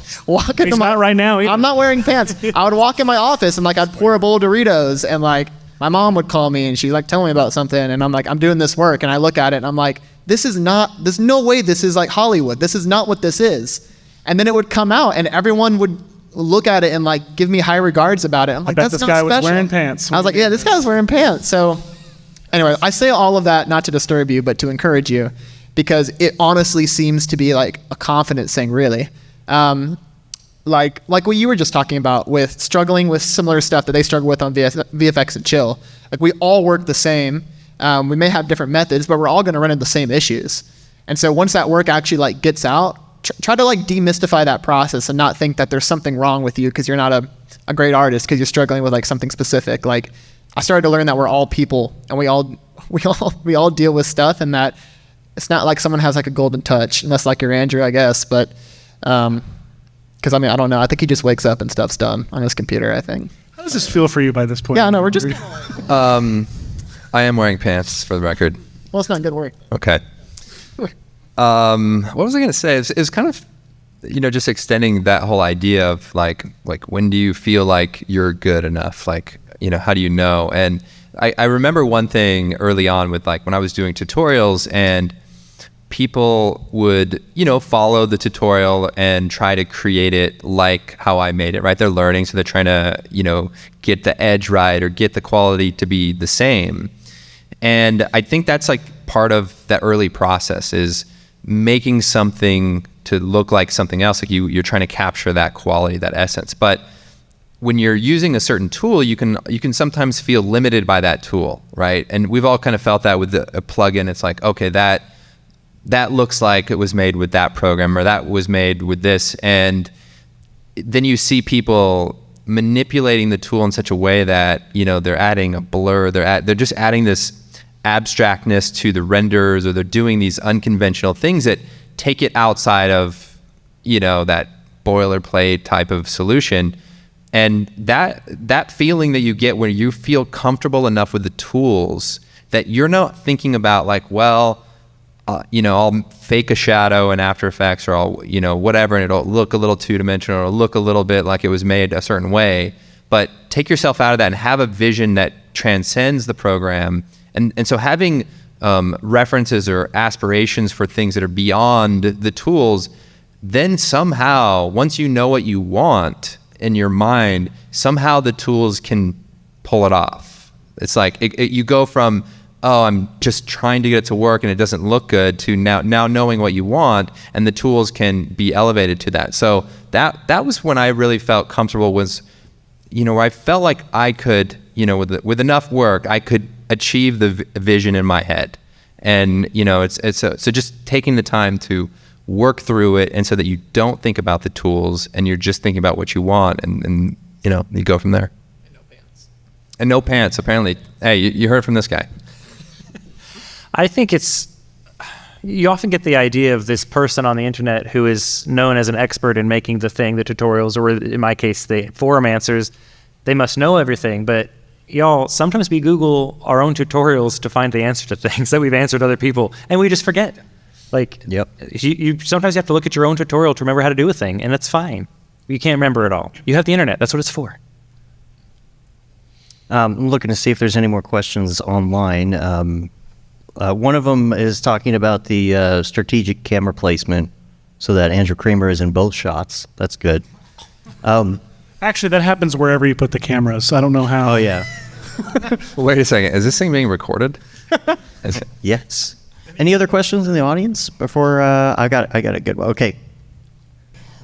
into my, not right now either. I'm not wearing pants. I would walk in my office and like I'd pour a bowl of Doritos and like my mom would call me and she'd like tell me about something and I'm like, I'm doing this work and I look at it and I'm like, there's no way this is like Hollywood. This is not what this is. And then it would come out and everyone would look at it and like give me high regards about it. I'm like, I bet that's this not guy special. was wearing pants. I was like, yeah, this guy's wearing pants. So anyway, I say all of that not to disturb you, but to encourage you, because it honestly seems to be like a confidence thing, really. Like what you were just talking about with struggling with similar stuff that they struggle with on VFX and Chill. Like we all work the same. We may have different methods, but we're all going to run into the same issues. And so once that work actually like gets out, try to like demystify that process and not think that there's something wrong with you because you're not a great artist because you're struggling with like something specific. Like I started to learn that we're all people and we all deal with stuff, and that it's not like someone has like a golden touch, unless like you're Andrew, I guess. But because I mean, I don't know. I think he just wakes up and stuff's done on his computer, I think. How does this feel for you by this point? Yeah, no, we're just. I am wearing pants for the record. Well, it's not good work. Okay. What was I going to say? It was kind of, just extending that whole idea of like when do you feel like you're good enough? Like, how do you know? And I remember one thing early on with like when I was doing tutorials and people would, follow the tutorial and try to create it like how I made it, right? They're learning, so they're trying to, get the edge right or get the quality to be the same. And I think that's like part of that early process is making something to look like something else. Like you're trying to capture that quality, that essence. But when you're using a certain tool, you can sometimes feel limited by that tool, right? And we've all kind of felt that with a plugin. It's like, okay, that looks like it was made with that program, or that was made with this. And then you see people manipulating the tool in such a way that, you know, they're adding a blur, they're just adding this abstractness to the renders, or they're doing these unconventional things that take it outside of, you know, that boilerplate type of solution. And that feeling that you get when you feel comfortable enough with the tools that you're not thinking about like, well, you know, I'll fake a shadow in After Effects, or I'll, you know, whatever, and it'll look a little two-dimensional, or it'll look a little bit like it was made a certain way. But take yourself out of that and have a vision that transcends the program. And so having references or aspirations for things that are beyond the tools, then somehow, once you know what you want in your mind, somehow the tools can pull it off. It's like you go from, oh, I'm just trying to get it to work and it doesn't look good, to now knowing what you want, and the tools can be elevated to that. So that was when I really felt comfortable, was, you know, where I felt like I could, you know, with enough work, I could achieve the vision in my head. And, you know, so just taking the time to work through it, and so that you don't think about the tools and you're just thinking about what you want, and you know, you go from there. And no pants, apparently. Hey, you heard from this guy. I think you often get the idea of this person on the internet who is known as an expert in making the thing, the tutorials, or in my case, the forum answers. They must know everything, but y'all, sometimes we Google our own tutorials to find the answer to things that we've answered other people, and we just forget. Like, Yep. You sometimes you have to look at your own tutorial to remember how to do a thing, and that's fine. You can't remember it all. You have the internet. That's what it's for. I'm looking to see if there's any more questions online. One of them is talking about the strategic camera placement, so that Andrew Kramer is in both shots. That's good. Actually, that happens wherever you put the cameras. I don't know how. Oh, yeah. Wait a second, is this thing being recorded? Yes. Any other questions in the audience before I got a good one? Okay.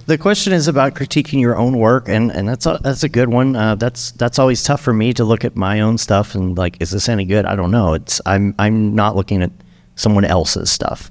The question is about critiquing your own work, and that's a good one. That's always tough for me to look at my own stuff and like, is this any good? I don't know. I'm not looking at someone else's stuff.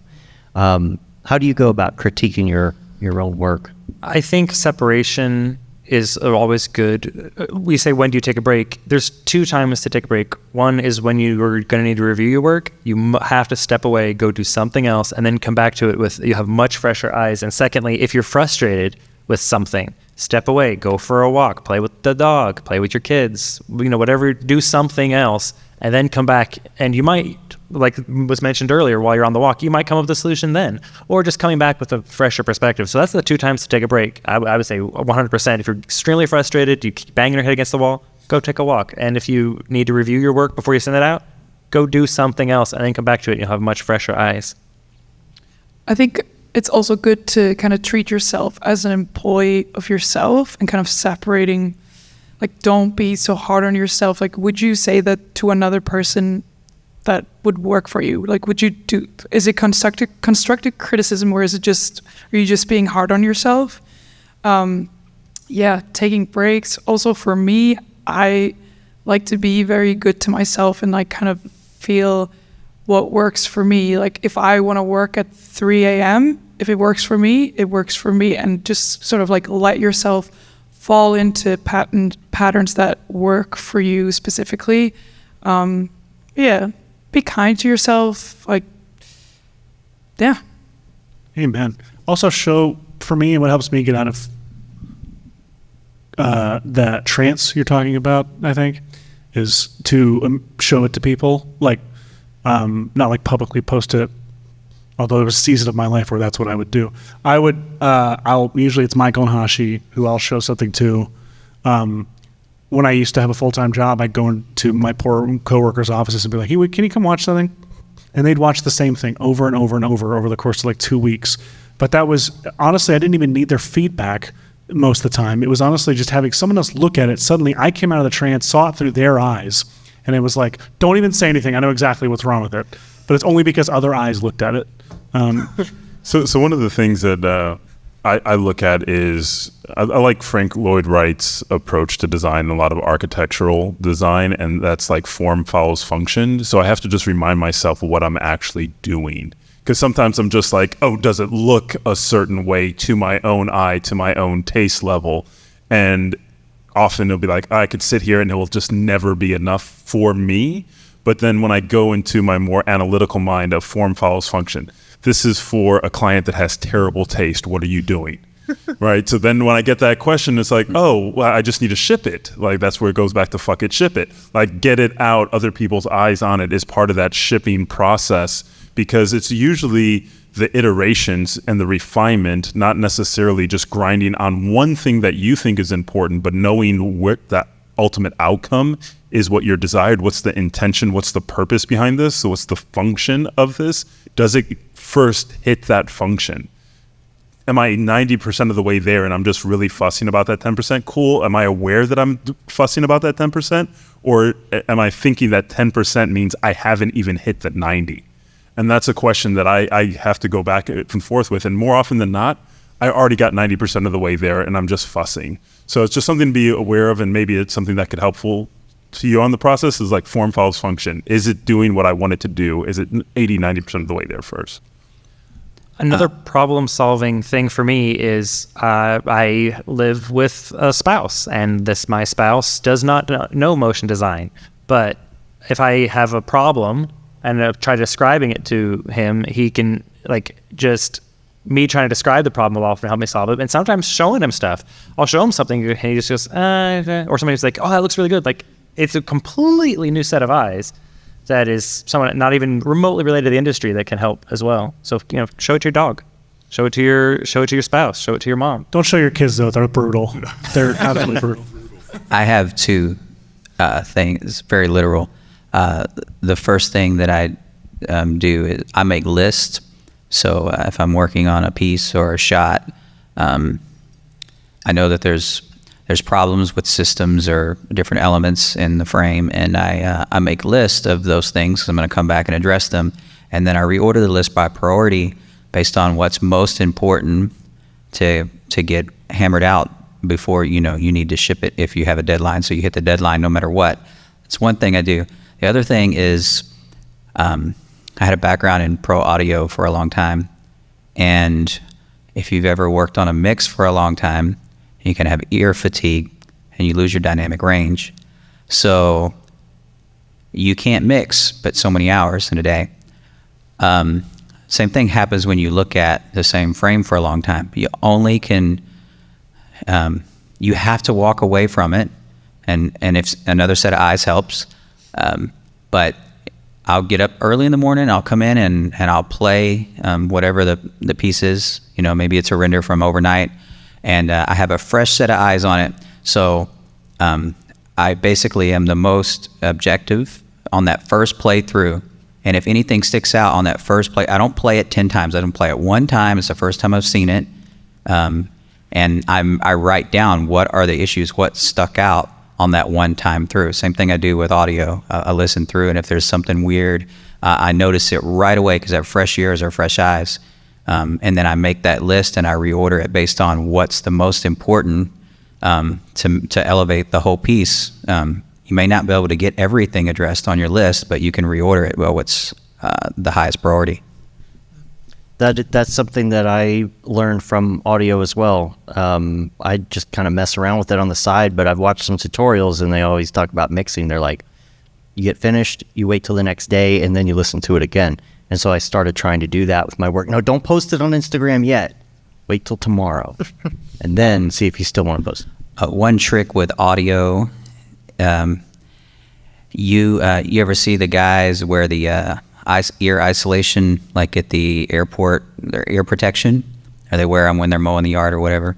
How do you go about critiquing your own work? I think separation is always good. We say, when do you take a break? There's two times to take a break. One is when you're going to need to review your work. You have to step away, go do something else, and then come back to it you have much fresher eyes. And secondly, if you're frustrated with something, step away, go for a walk, play with the dog, play with your kids, you know, whatever, do something else, and then come back. And you might, like was mentioned earlier, while you're on the walk, you might come up with a solution then, or just coming back with a fresher perspective. So that's the two times to take a break. I would say 100%. If you're extremely frustrated, you keep banging your head against the wall, go take a walk. And if you need to review your work before you send it out, go do something else and then come back to it. You'll have much fresher eyes. I think it's also good to kind of treat yourself as an employee of yourself, and kind of separating, like, don't be so hard on yourself. Like, would you say that to another person that would work for you? Like, is it constructive criticism, or are you just being hard on yourself? Yeah, taking breaks. Also for me, I like to be very good to myself and like kind of feel what works for me. Like, if I want to work at 3 a.m., if it works for me, it works for me. And just sort of like let yourself fall into patterns that work for you specifically. Yeah, be kind to yourself. Like, yeah. Amen. Also, for me, what helps me get out of that trance you're talking about, I think, is to show it to people. Like, not like publicly post it, although there was a season of my life where that's what I would do. Usually it's Michael and Hashi who I'll show something to. When I used to have a full-time job, I'd go into my poor coworkers' offices and be like, hey, can you come watch something? And they'd watch the same thing over and over and over the course of like 2 weeks. But that was, honestly, I didn't even need their feedback most of the time. It was honestly just having someone else look at it. Suddenly I came out of the trance, saw it through their eyes, and it was like, don't even say anything. I know exactly what's wrong with it. But it's only because other eyes looked at it. So one of the things that I look at is I like Frank Lloyd Wright's approach to design, a lot of architectural design, and that's like form follows function. So I have to just remind myself of what I'm actually doing. Because sometimes I'm just like, oh, does it look a certain way to my own eye, to my own taste level? And often it'll be like, I could sit here and it will just never be enough for me. But then when I go into my more analytical mind of form follows function, this is for a client that has terrible taste. What are you doing? Right? So then when I get that question, it's like, oh, well, I just need to ship it. Like, that's where it goes back to fuck it, ship it. Like, get it out, other people's eyes on it is part of that shipping process, because it's usually the iterations and the refinement, not necessarily just grinding on one thing that you think is important, but knowing what that ultimate outcome is, what you're desired, what's the intention, what's the purpose behind this, so what's the function of this? Does it first hit that function? Am I 90% of the way there and I'm just really fussing about that 10%? Cool. Am I aware that I'm fussing about that 10%? Or am I thinking that 10% means I haven't even hit the 90? And that's a question that I have to go back and forth with. And more often than not, I already got 90% of the way there and I'm just fussing. So it's just something to be aware of, and maybe it's something that could helpful to you on the process, is like form follows function. Is it doing what I want it to do? Is it 80, 90% of the way there first? Another problem-solving thing for me is I live with a spouse, and my spouse does not know motion design. But if I have a problem and I try describing it to him, he can, like, just me trying to describe the problem will often help me solve it. And sometimes showing him stuff, I'll show him something and he just goes, or somebody's like, oh, that looks really good. Like, it's a completely new set of eyes that is someone not even remotely related to the industry that can help as well. So, show it to your dog, show it to your spouse, show it to your mom. Don't show your kids though; they're brutal. They're absolutely brutal. I have two things, very literal. The first thing that I do is I make lists. So if I'm working on a piece or a shot, I know that there's problems with systems or different elements in the frame, and I make lists of those things, 'cause I'm going to come back and address them, and then I reorder the list by priority based on what's most important to get hammered out before you need to ship it if you have a deadline, so you hit the deadline no matter what. It's one thing I do. The other thing is I had a background in pro audio for a long time, and if you've ever worked on a mix for a long time, you can have ear fatigue and you lose your dynamic range. So you can't mix but so many hours in a day. Same thing happens when you look at the same frame for a long time. You only can, you have to walk away from it, and if another set of eyes helps. But I'll get up early in the morning, I'll come in and I'll play whatever the piece is. Maybe it's a render from overnight, and I have a fresh set of eyes on it. So I basically am the most objective on that first playthrough. And if anything sticks out on that first play, I don't play it 10 times. I don't play it one time. It's the first time I've seen it. And I write down what are the issues, what stuck out on that one time through. Same thing I do with audio. I listen through, and if there's something weird, I notice it right away because I have fresh ears or fresh eyes. And then I make that list and I reorder it based on what's the most important to elevate the whole piece. You may not be able to get everything addressed on your list, but you can reorder it. Well, what's the highest priority? That's something that I learned from audio as well. I just kind of mess around with it on the side, but I've watched some tutorials and they always talk about mixing. They're like, you get finished, you wait till the next day, and then you listen to it again. And so I started trying to do that with my work. No, don't post it on Instagram yet. Wait till tomorrow, and then see if you still want to post. One trick with audio, you ever see the guys wear the ear isolation, like at the airport, their ear protection, or they wear them when they're mowing the yard or whatever.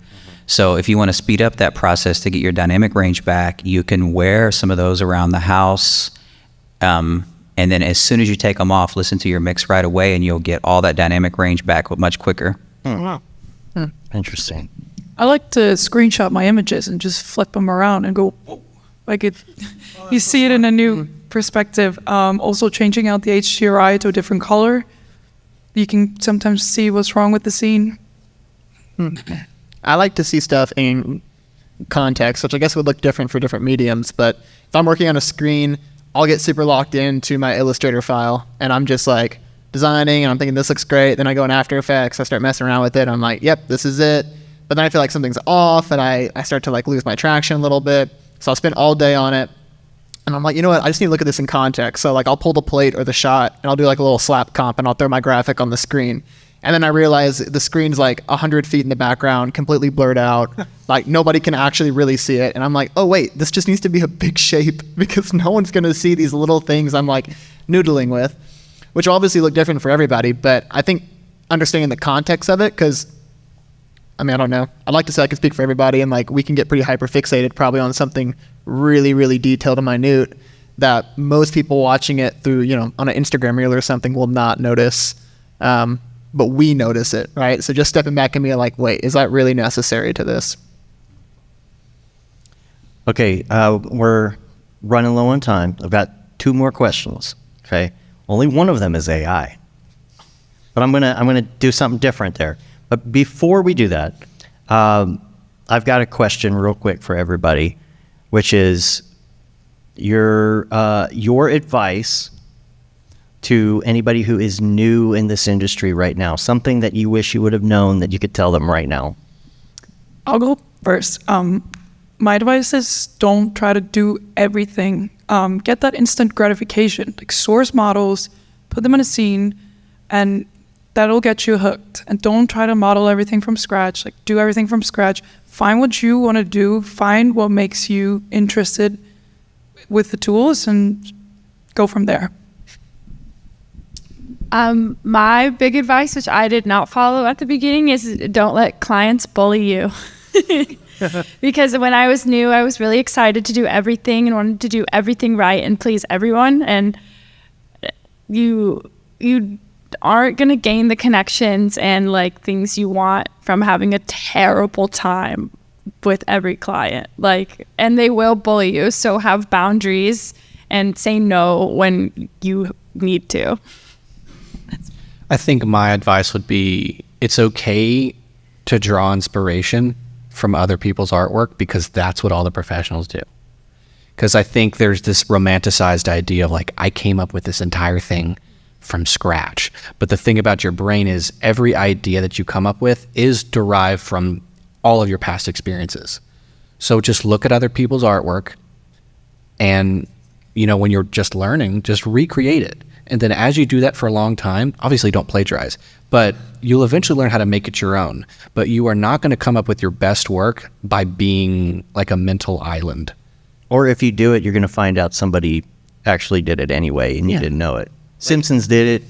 So if you want to speed up that process to get your dynamic range back, you can wear some of those around the house. And then as soon as you take them off, listen to your mix right away, and you'll get all that dynamic range back much quicker. Wow. Interesting. I like to screenshot my images and just flip them around and go, whoa. Like it, you see it in a new perspective. Also changing out the HDRI to a different color. You can sometimes see what's wrong with the scene. I like to see stuff in context, which I guess would look different for different mediums. But if I'm working on a screen, I'll get super locked into my Illustrator file, and I'm just like designing and I'm thinking this looks great. Then I go in After Effects, I start messing around with it. I'm like, yep, this is it. But then I feel like something's off and I start to like lose my traction a little bit. So I'll spend all day on it. And I'm like, you know what? I just need to look at this in context. So like I'll pull the plate or the shot and I'll do like a little slap comp and I'll throw my graphic on the screen. And then I realize the screen's like 100 feet in the background, completely blurred out. Like nobody can actually really see it. And I'm like, oh wait, this just needs to be a big shape because no one's going to see these little things I'm like noodling with, which will obviously look different for everybody. But I think understanding the context of it, because I mean, I don't know. I'd like to say I can speak for everybody and like we can get pretty hyper fixated probably on something really, really detailed and minute that most people watching it through, you know, on an Instagram reel or something will not notice. But we notice it, right? So just stepping back and being like, wait, is that really necessary to this? Okay, we're running low on time. I've got 2 more questions, okay? Only one of them is AI. But I'm gonna do something different there. But before we do that, I've got a question real quick for everybody, which is your advice to anybody who is new in this industry right now, something that you wish you would have known that you could tell them right now. I'll go first. My advice is don't try to do everything. Get that instant gratification. Like source models, put them in a scene, and that'll get you hooked. And don't try to model everything from scratch. Like do everything from scratch. Find what you want to do. Find what makes you interested with the tools and go from there. My big advice, which I did not follow at the beginning, is don't let clients bully you. Because when I was new, I was really excited to do everything and wanted to do everything right and please everyone. And you aren't going to gain the connections and like things you want from having a terrible time with every client. Like, and they will bully you. So have boundaries and say no when you need to. I think my advice would be it's okay to draw inspiration from other people's artwork because that's what all the professionals do. Because I think there's this romanticized idea of like, I came up with this entire thing from scratch. But the thing about your brain is every idea that you come up with is derived from all of your past experiences. So just look at other people's artwork and, you know, when you're just learning, just recreate it. And then as you do that for a long time, obviously don't plagiarize, but you'll eventually learn how to make it your own. But you are not going to come up with your best work by being like a mental island. Or if you do it, you're going to find out somebody actually did it anyway and you didn't know it. Simpsons did it.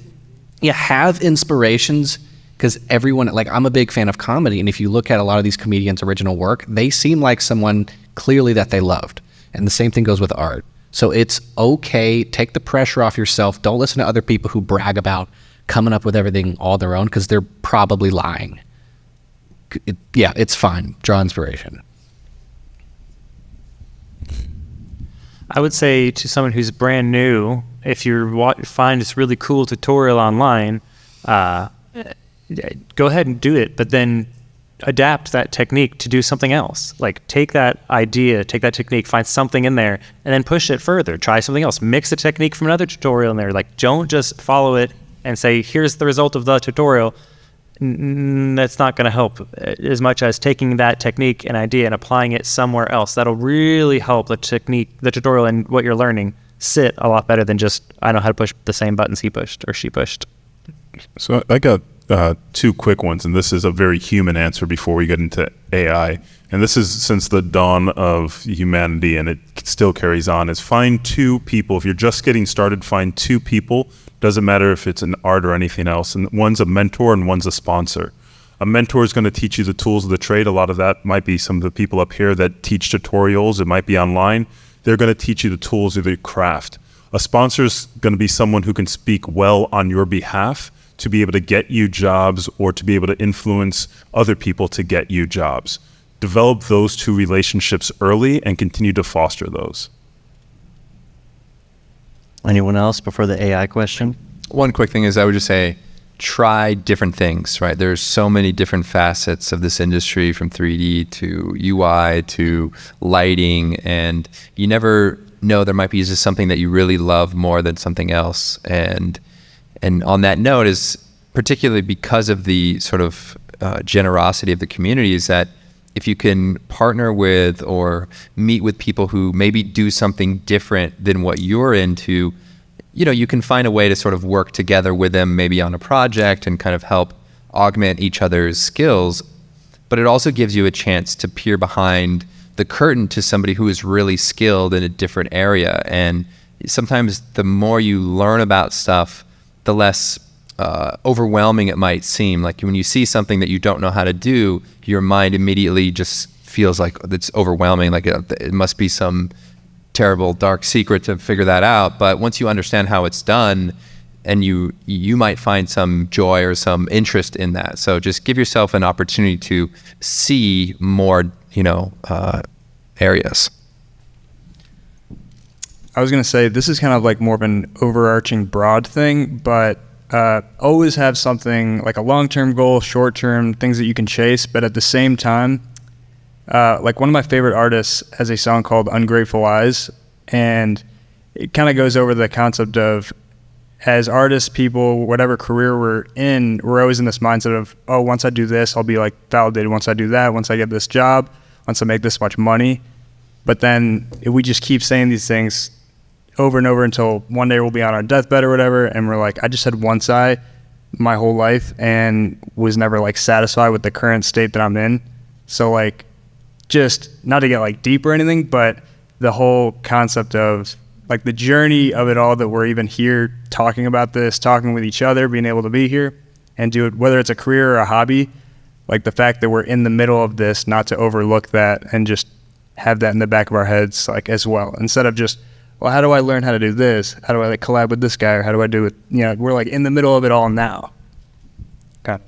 Yeah, have inspirations because everyone, like I'm a big fan of comedy. And if you look at a lot of these comedians' original work, they seem like someone clearly that they loved. And the same thing goes with art. So it's okay, take the pressure off yourself. Don't listen to other people who brag about coming up with everything all their own because they're probably lying. It's fine. Draw inspiration. I would say to someone who's brand new, if you find this really cool tutorial online, go ahead and do it, but then adapt that technique to do something else. Like take that idea, take that technique, find something in there, and then push it further. Try something else. Mix a technique from another tutorial in there. Like don't just follow it and say, here's the result of the tutorial. That's not going to help as much as taking that technique and idea and applying it somewhere else. That'll really help the technique, the tutorial, and what you're learning sit a lot better than just, I know how to push the same buttons he pushed or she pushed. So I got 2 quick ones, and this is a very human answer before we get into AI. And this is since the dawn of humanity, and it still carries on, is find 2 people. If you're just getting started, find 2 people. Doesn't matter if it's an art or anything else. And one's a mentor and one's a sponsor. A mentor is going to teach you the tools of the trade. A lot of that might be some of the people up here that teach tutorials. It might be online. They're going to teach you the tools of the craft. A sponsor is going to be someone who can speak well on your behalf to be able to get you jobs or to be able to influence other people to get you jobs. Develop those 2 relationships early and continue to foster those. Anyone else before the AI question? One quick thing is I would just say, try different things, right? There's so many different facets of this industry, from 3D to UI to lighting, and you never know, there might be just something that you really love more than something else. And And on that note is particularly because of the sort of generosity of the community, is that if you can partner with or meet with people who maybe do something different than what you're into, you can find a way to sort of work together with them, maybe on a project, and kind of help augment each other's skills. But it also gives you a chance to peer behind the curtain to somebody who is really skilled in a different area. And sometimes the more you learn about stuff, the less overwhelming it might seem. Like when you see something that you don't know how to do, your mind immediately just feels like it's overwhelming, like it must be some terrible dark secret to figure that out. But once you understand how it's done, and you might find some joy or some interest in that. So just give yourself an opportunity to see more, areas. I was going to say, this is kind of like more of an overarching broad thing, but always have something like a long-term goal, short-term, things that you can chase. But at the same time, like one of my favorite artists has a song called Ungrateful Eyes, and it kind of goes over the concept of, as artists, people, whatever career we're in, we're always in this mindset of, oh, once I do this, I'll be like validated. Once I do that, once I get this job, once I make this much money. But then if we just keep saying these things over and over until one day we'll be on our deathbed or whatever, and we're like, I just had one sigh my whole life and was never like satisfied with the current state that I'm in. So like, just not to get like deep or anything, but the whole concept of like the journey of it all, that we're even here talking about this, talking with each other, being able to be here and do it, whether it's a career or a hobby, like the fact that we're in the middle of this, not to overlook that and just have that in the back of our heads, like as well, instead of just, well, how do I learn how to do this? How do I like collab with this guy? Or how do I do it? We're like in the middle of it all now. Okay.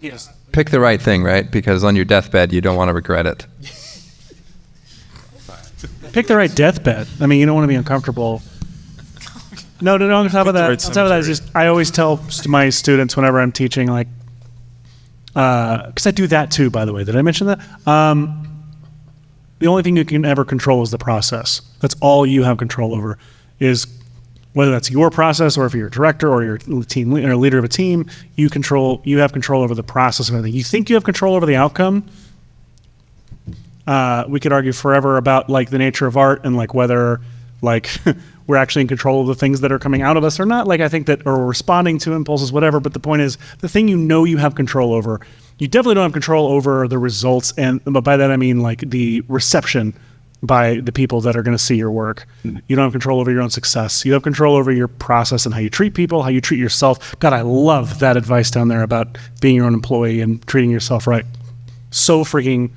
Yes. Pick the right thing, right? Because on your deathbed, you don't want to regret it. Pick the right deathbed. I mean, you don't want to be uncomfortable. No. On top of that, it's just, I always tell my students whenever I'm teaching, like, because I do that too, by the way. Did I mention that? The only thing you can ever control is the process. That's all you have control over, is whether that's your process or if you're a director or you're a team leader, or leader of a team, you have control over the process of everything. You think you have control over the outcome. We could argue forever about like the nature of art and like whether like we're actually in control of the things that are coming out of us or not. Like I think that, or responding to impulses, whatever. But the point is, the thing you have control over, you definitely don't have control over the results. But by that I mean like the reception by the people that are going to see your work. You don't have control over your own success. You have control over your process and how you treat people, how you treat yourself. God, I love that advice down there about being your own employee and treating yourself right. So freaking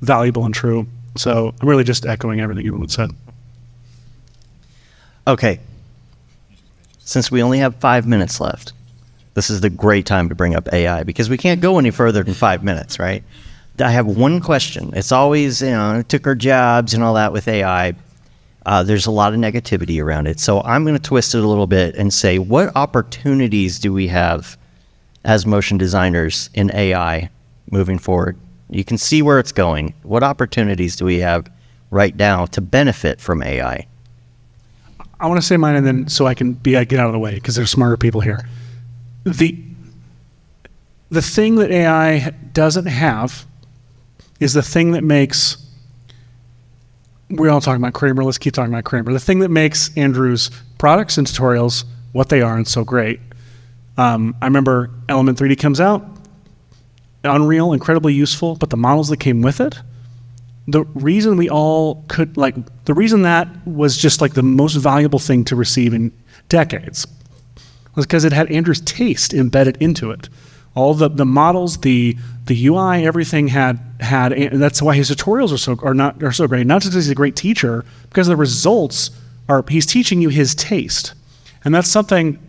valuable and true. So I'm really just echoing everything you said. Okay. Since we only have 5 minutes left, this is the great time to bring up AI, because we can't go any further than 5 minutes, right? I have one question. It's always, it took our jobs and all that with AI. There's a lot of negativity around it. So I'm going to twist it a little bit and say, what opportunities do we have as motion designers in AI moving forward? You can see where it's going. What opportunities do we have right now to benefit from AI? I want to say mine, and then so I can get out of the way, because there's smarter people here. The thing that AI doesn't have is the thing that makes, we're all talking about Kramer, let's keep talking about Kramer. The thing that makes Andrew's products and tutorials what they are and so great. I remember Element 3D comes out, Unreal, incredibly useful, but the models that came with it, the reason we all could, like, the reason that was just like the most valuable thing to receive in decades was because it had Andrew's taste embedded into it. All the models, the UI, everything had, and that's why his tutorials are so great. Not just because he's a great teacher, because the results are, he's teaching you his taste. And that's something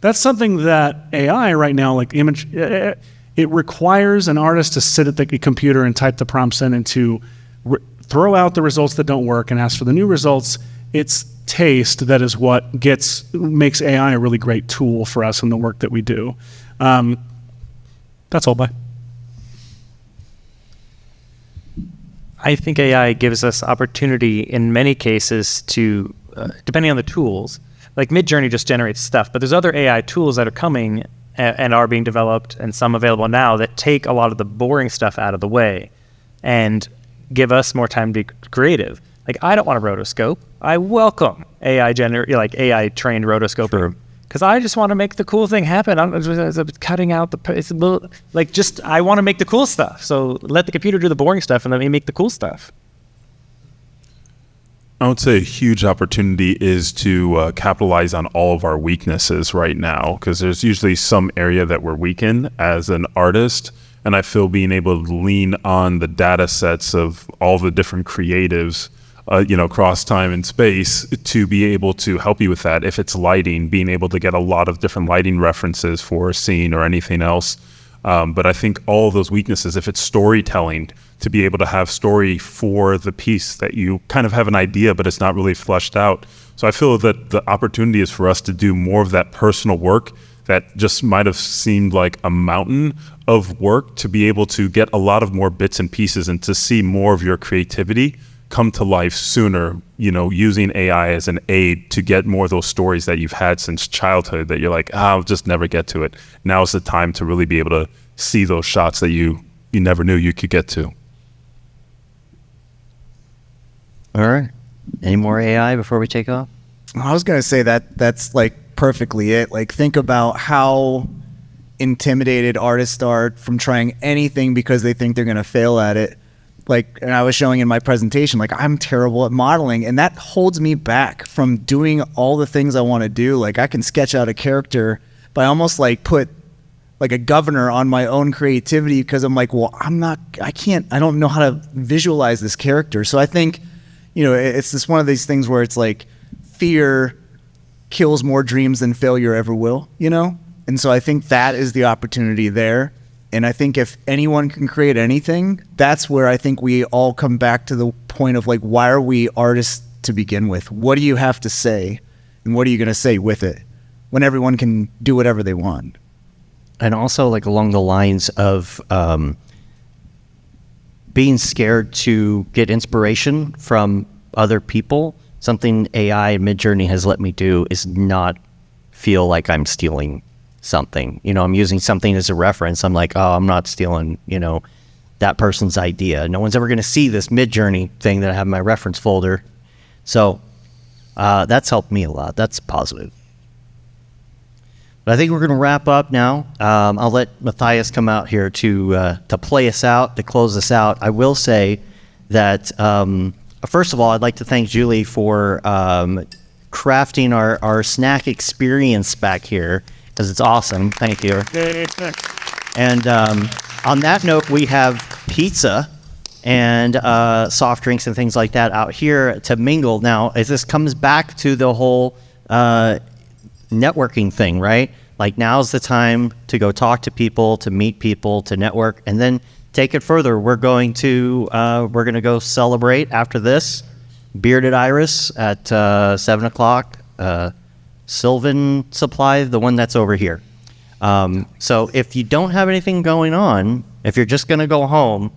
that AI right now, like image, it requires an artist to sit at the computer and type the prompts in and to throw out the results that don't work and ask for the new results. It's taste that is what makes AI a really great tool for us in the work that we do. That's all. Bye. I think AI gives us opportunity in many cases to, depending on the tools, like Midjourney just generates stuff, but there's other AI tools that are coming and are being developed, and some available now, that take a lot of the boring stuff out of the way and give us more time to be creative. Like, I don't want a rotoscope. I welcome AI trained rotoscoping, because I just want to make the cool thing happen. I'm just cutting out I want to make the cool stuff. So let the computer do the boring stuff, and let me make the cool stuff. I would say a huge opportunity is to capitalize on all of our weaknesses right now, because there's usually some area that we're weak in as an artist. And I feel being able to lean on the data sets of all the different creatives, across time and space, to be able to help you with that. If it's lighting, being able to get a lot of different lighting references for a scene or anything else. But I think all of those weaknesses, if it's storytelling, to be able to have story for the piece that you kind of have an idea, but it's not really fleshed out. So I feel that the opportunity is for us to do more of that personal work that just might have seemed like a mountain of work, to be able to get a lot of more bits and pieces and to see more of your creativity come to life sooner, using AI as an aid to get more of those stories that you've had since childhood that you're like, I'll just never get to it. Now's the time to really be able to see those shots that you never knew you could get to. All right. Any more AI before we take off? I was going to say that's like perfectly it. Like, think about how intimidated artists are from trying anything because they think they're going to fail at it. Like, and I was showing in my presentation, like, I'm terrible at modeling, and that holds me back from doing all the things I want to do. Like, I can sketch out a character, but I almost like put like a governor on my own creativity, because I'm like, well, I don't know how to visualize this character. So I think, it's just one of these things where it's like fear kills more dreams than failure ever will, And so I think that is the opportunity there. And I think if anyone can create anything, that's where I think we all come back to the point of, like, why are we artists to begin with? What do you have to say? And what are you going to say with it when everyone can do whatever they want? And also, like, along the lines of being scared to get inspiration from other people, something AI and Midjourney has let me do is not feel like I'm stealing something. I'm using something as a reference. I'm like, oh, I'm not stealing, that person's idea. No one's ever going to see this Midjourney thing that I have in my reference folder. So that's helped me a lot. That's positive. But I think we're going to wrap up now. I'll let Matthias come out here to play us out, to close us out. I will say that, first of all, I'd like to thank Julie for crafting our snack experience back here, because it's awesome. Thank you. And on that note, we have pizza and soft drinks and things like that out here to mingle. Now, as this comes back to the whole networking thing, right? Like, now's the time to go talk to people, to meet people, to network, and then take it further. We're going to go celebrate after this. Bearded Iris at 7 o'clock. Sylvan Supply, the one that's over here. So if you don't have anything going on, if you're just going to go home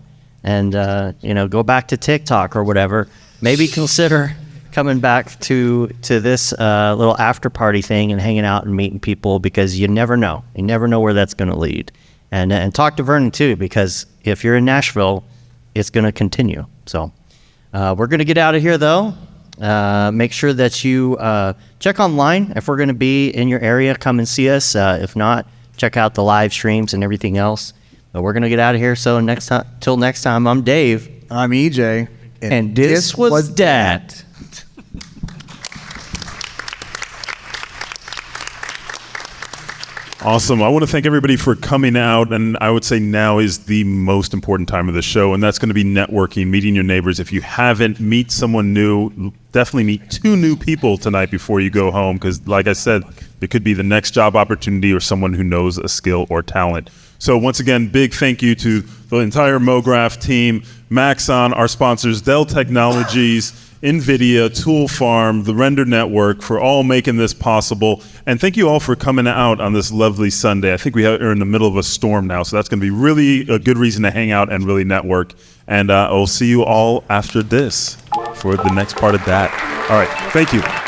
and go back to TikTok or whatever, maybe consider coming back to this little after party thing and hanging out and meeting people, because you never know where that's going to lead. And talk to Vernon too, because if you're in Nashville, it's going to continue. So we're going to get out of here though. Make sure that you check online. If we're going to be in your area, come and see us. If not, check out the live streams and everything else. But we're going to get out of here. So till next time, I'm Dave. I'm EJ. And this was DAT. Awesome. I want to thank everybody for coming out, and I would say now is the most important time of the show, and that's going to be networking, meeting your neighbors. If you haven't, meet someone new. Definitely meet 2 new people tonight before you go home, because like I said, it could be the next job opportunity or someone who knows a skill or talent. So once again, big thank you to the entire MoGraph team, Maxon, our sponsors, Dell Technologies, NVIDIA, Tool Farm, the Render Network, for all making this possible. And thank you all for coming out on this lovely Sunday. I think are in the middle of a storm now, so that's going to be really a good reason to hang out and really network. And I'll see you all after this for the next part of that. All right, thank you.